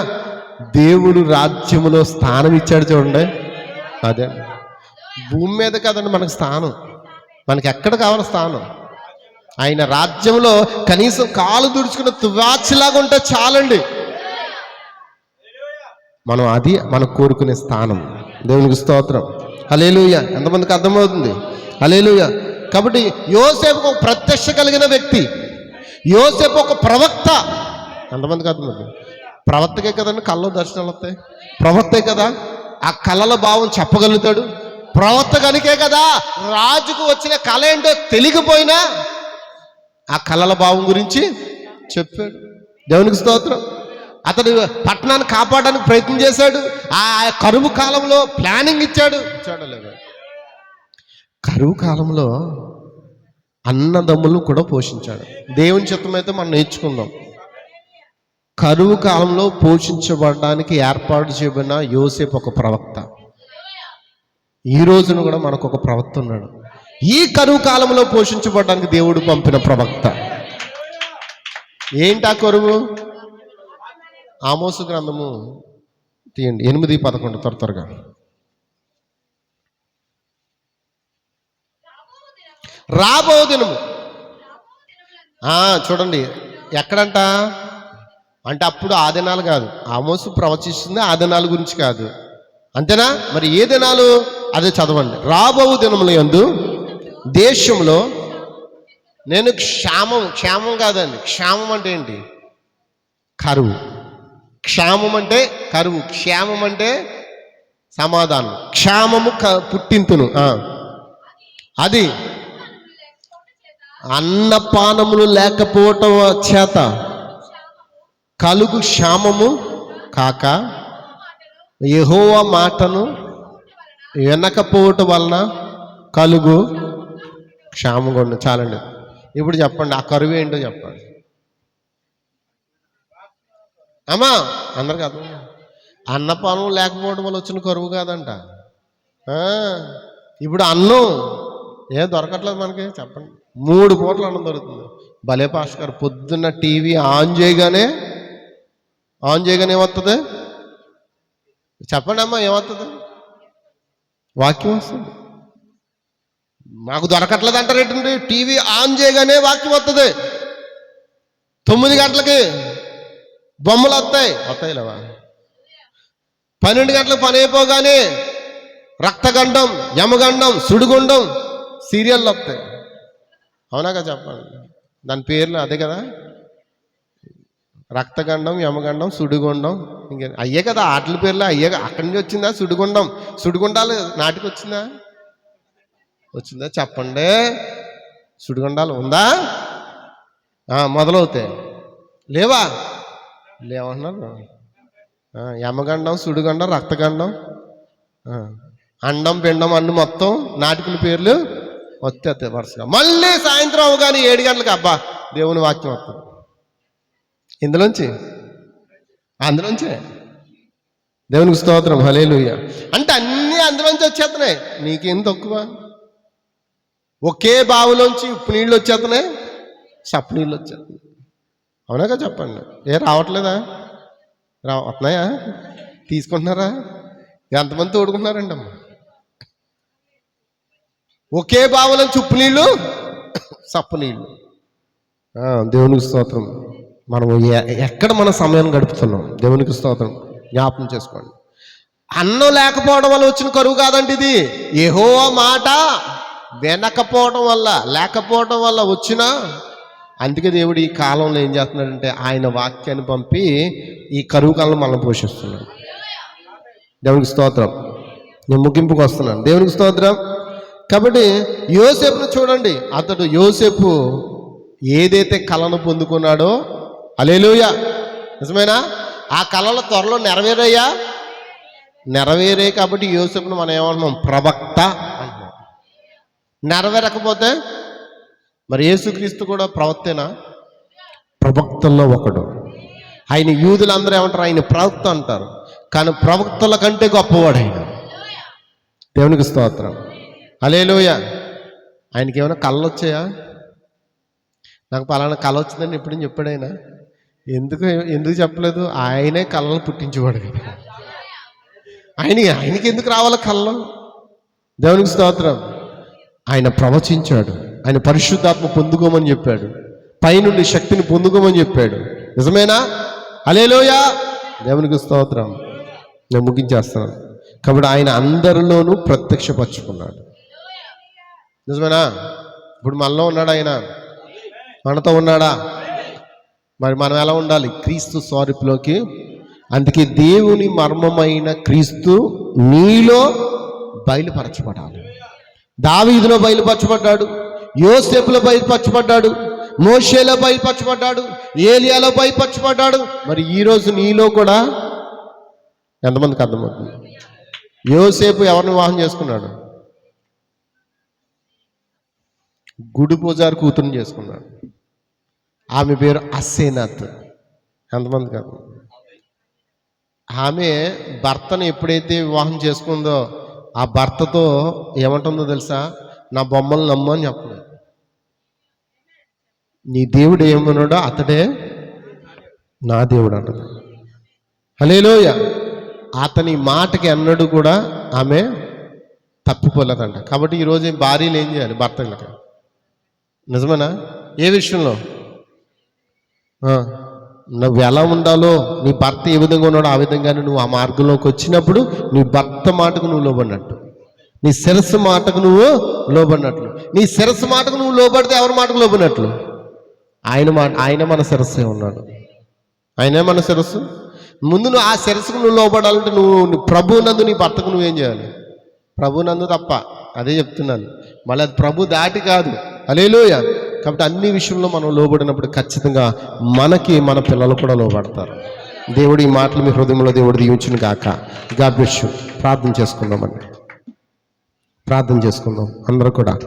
దేవుడు రాజ్యములో స్థానం ఇచ్చాడు. చూడండి, అదే భూమి మీద కదండి మనకు స్థానం, మనకి ఎక్కడ కావాలి స్థానం? ఆయన రాజ్యంలో కనీసం కాలు దుడుచుకున్న తువాచిలాగా ఉంటే చాలండి. మనం కోరుకునే స్థానం. దేవునికి స్తోత్రం. హల్లెలూయా. ఎంతమందికి అర్థమవుతుంది? హల్లెలూయా. కాబట్టి యోసేపు ఒక ప్రత్యక్ష కలిగిన వ్యక్తి, యోసేపు ఒక ప్రవక్త. ఎంతమందికి అర్థమవుతుంది? ప్రవక్తకే కదండి కళ్ళలో దర్శనాలు వస్తాయి. ప్రవక్తే కదా ఆ కళల భావం చెప్పగలుగుతాడు. ప్రవక్త కనుకే కదా రాజుకు వచ్చిన కళ ఏంటో తెలియకపోయినా ఆ కళల భావం గురించి చెప్పాడు. దేవునికి స్తోత్రం. అతడు పట్టణాన్ని కాపాడడానికి ప్రయత్నం చేశాడు. ఆ కరువు కాలంలో ప్లానింగ్ ఇచ్చాడో లేదా? కరువు కాలంలో అన్నదమ్ములను కూడా పోషించాడు. దేవుని చిత్తమైతే మనం నేర్చుకుందాం. కరువు కాలంలో పోషించబడడానికి ఏర్పాటు చేయబడిన యోసేపు ఒక ప్రవక్త. ఈ రోజున కూడా మనకు ఒక ప్రవక్త ఉన్నాడు. ఈ కరువు కాలంలో పోషించబడడానికి దేవుడు పంపిన ప్రవక్త. ఏంటి ఆ కరువు? ఆమోసు గ్రంథము తీయండి 8:11 త్వరగా. రాబో దినము. చూడండి ఎక్కడంట అంటే అప్పుడు ఆ దినాలు కాదు, ఆమోసు ప్రవచిస్తుంది ఆ దినాల గురించి కాదు, అంతేనా? మరి ఏ దినాలు అదే చదవండి. రాబో దినముల యందు దేశంలో నేను క్షామం కాదండి. క్షామం అంటే ఏంటి? కరువు. క్షామం అంటే కరువు, క్షేమం అంటే సమాధానం. క్షామము పుట్టింతును. అది అన్నపానములు లేకపోవటం చేత కలుగు క్షామము కాక యెహోవా మాటను వినకపోవటం వలన కలుగు క్షామం కూడా. చాలండి. ఇప్పుడు చెప్పండి ఆ కరువు ఏంటో చెప్పండి అమ్మా. అందరికి అర్థం. అన్నపానం లేకపోవడం వల్ల వచ్చిన కరువు కాదంట. ఇప్పుడు అన్నం ఏం దొరకట్లేదు మనకి. చెప్పండి, 3 పూటలు అన్నం దొరుకుతుంది. భలే పాస్టర్ గారు పొద్దున్న టీవీ ఆన్ చేయగానే ఏమవుతుంది చెప్పండి అమ్మా? ఏమవుతుంది? వాక్యం వస్తుంది. మాకు దొరకట్లేదు అంటారు ఏంటండి? టీవీ ఆన్ చేయగానే వాక్యం వస్తుంది. 9 గంటలకి బొమ్మలు వస్తాయి లేవా? 12 గంటలకు పని అయిపోగానే రక్తగండం, యమగండం, సుడిగుండం సీరియళ్ళు వస్తాయి. అవునాగా చెప్పండి? దాని పేర్లు అదే కదా, రక్తగండం, యమగండం, సుడిగుండం. ఇంకే అయ్యే కదా ఆటల పేర్లు అయ్యే. అక్కడి నుంచి వచ్చిందా సుడిగుండం? సుడిగుండాలు నాటికి వచ్చిందా చెప్పండి? సుడిగుండాలు ఉందా? మొదలవుతాయి లేవా? లేవన్నారు. యమగండం, సుడిగండం, రక్తగండం, అండం, పిండం అన్ని మొత్తం నాటికుల పేర్లు వస్తాయి వరుసగా. మళ్ళీ సాయంత్రం అవగానే 7 గంటలకు అబ్బా దేవుని వాక్యం వస్తుంది. అందులోంచే దేవునికి స్తోత్రం, హల్లెలూయా. అంటే అన్నీ అందులోంచి వచ్చేస్తున్నాయి. నీకేం తక్కువ? ఒకే బావిలోంచి ఉప్పు నీళ్ళు వచ్చేస్తున్నాయి, సప్పు నీళ్ళు వచ్చేస్తున్నాయి. అవునాగా చెప్పండి? రావట్లేదా? వస్తున్నాయా? తీసుకుంటున్నారా? ఎంతమంది తోడుకుంటున్నారండి అమ్మ? ఒకే బావిలోంచి ఉప్పు నీళ్ళు, సప్పు నీళ్ళు. దేవునికి స్తోత్రం. మనం ఎక్కడ మన సమయాన్ని గడుపుతున్నాం? దేవునికి స్తోత్రం. జ్ఞాపకం చేసుకోండి. అన్నం లేకపోవడం వల్ల వచ్చిన కరువు కాదండి ఇది. యెహోవా మాట వినకపోవడం వల్ల, లేకపోవడం వల్ల వచ్చిన. అందుకే దేవుడు ఈ కాలంలో ఏం చేస్తున్నాడంటే ఆయన వాక్యాన్ని పంపి ఈ కరువు కాలంలో మనం పోషిస్తున్నాడు. దేవునికి స్తోత్రం. నేను ముగింపుకు వస్తున్నాను. దేవునికి స్తోత్రం. కాబట్టి యోసేపును చూడండి. యోసేపు ఏదైతే కళను పొందుకున్నాడో, హల్లెలూయా, నిజమేనా? ఆ కళలు త్వరలో నెరవేరే. కాబట్టి యోసేపును మనం ఏమంటున్నాం? ప్రవక్త అంటున్నాం. నెరవేరకపోతే మరి యేసుక్రీస్తు కూడా ప్రవక్తేనా? ప్రవక్తల్లో ఒకడు. ఆయన యూదులందరూ ఏమంటారు? ఆయన ప్రవక్త అంటారు. కానీ ప్రవక్తల కంటే గొప్పవాడు ఆయన. దేవునికి స్తోత్రం, హల్లెలూయా. ఆయనకి ఏమైనా కళలు వచ్చాయా? నాకు పలానా కళ వచ్చిందని ఎప్పుడు చెప్పాడు ఆయన? ఎందుకు చెప్పలేదు? ఆయనే కళలు పుట్టించేవాడు కదా. ఆయనకి ఎందుకు రావాలి కళలు? దేవునికి స్తోత్రం. ఆయన ప్రవచించాడు. ఆయన పరిశుద్ధాత్మ పొందుకోమని చెప్పాడు. పైనుండి శక్తిని పొందుకోమని చెప్పాడు. నిజమేనా? హల్లెలూయా, దేవునికి స్తోత్రం. నేను ముగించేస్తున్నాను. కాబట్టి ఆయన అందరిలోనూ ప్రత్యక్షపరచుకున్నాడు. నిజమేనా? ఇప్పుడు మనలో ఉన్నాడు ఆయన, మనతో ఉన్నాడా? మరి మనం ఎలా ఉండాలి? క్రీస్తు స్వరూపులోకి. అందుకే దేవుని మర్మమైన క్రీస్తు నీలో బయలుపరచబడాలి. దావీదులో బయలుపరచబడ్డాడు, యోసేపులో బయలుపరచబడ్డాడు, మోషేలో బయలుపరచబడ్డాడు, ఏలియాలో బయలుపరచబడ్డాడు. మరి ఈరోజు నీలో కూడా ఎంతమందికి అర్థమవుతుంది? యోసేపు ఎవరిని వివాహం చేసుకున్నాడు? గుడి పూజారి కూతురుని చేసుకున్నాడు. ఆమె పేరు అసేనాత్. ఎంతమంది కాదు? ఆమె భర్తను ఎప్పుడైతే వివాహం చేసుకుందో ఆ భర్తతో ఏమంటుందో తెలుసా? నా బొమ్మలు నమ్ము అని చెప్పలేదు. నీ దేవుడు ఏమన్నాడో అతడే నా దేవుడు అంటది. హల్లెలూయా. అతని మాటకి అన్నడు కూడా ఆమె తప్పిపోలేదంట. కాబట్టి ఈరోజు భార్యలు ఏం చేయాలి? భర్తలకి నిజమేనా? ఏ విషయంలో? నువ్వు ఎలా ఉండాలో, నీ భర్త ఏ విధంగా ఉన్నాడో ఆ విధంగానే నువ్వు ఆ మార్గంలోకి వచ్చినప్పుడు నీ భర్త మాటకు నువ్వు లోబడినట్టు, నీ శిరస్సు మాటకు నువ్వు లోబడినట్లు. నీ శిరస్సు మాటకు నువ్వు లోబడితే ఎవరి మాటకు లోబడినట్లు? ఆయన మన శిరస్సే ఉన్నాడు. ఆయనే మన శిరస్సు. ముందు నువ్వు ఆ శిరస్సుకు నువ్వు లోబడాలంటే నువ్వు ప్రభువునందు నీ భర్తకు నువ్వేం చేయాలి? ప్రభువునందు తప్ప. అదే చెప్తున్నాను. మళ్ళీ అది ప్రభు దాటి కాదు. హల్లెలూయా. కాబట్టి అన్ని విషయంలో మనం లోబడినప్పుడు ఖచ్చితంగా మనకి మన పిల్లలు కూడా లోబడతారు. దేవుడు ఈ మాటలు మీ హృదయంలో దేవుడు దీవించును గాక. God bless you. ప్రార్థన చేసుకుందామండి. ప్రార్థన చేసుకుందాం అందరూ కూడా.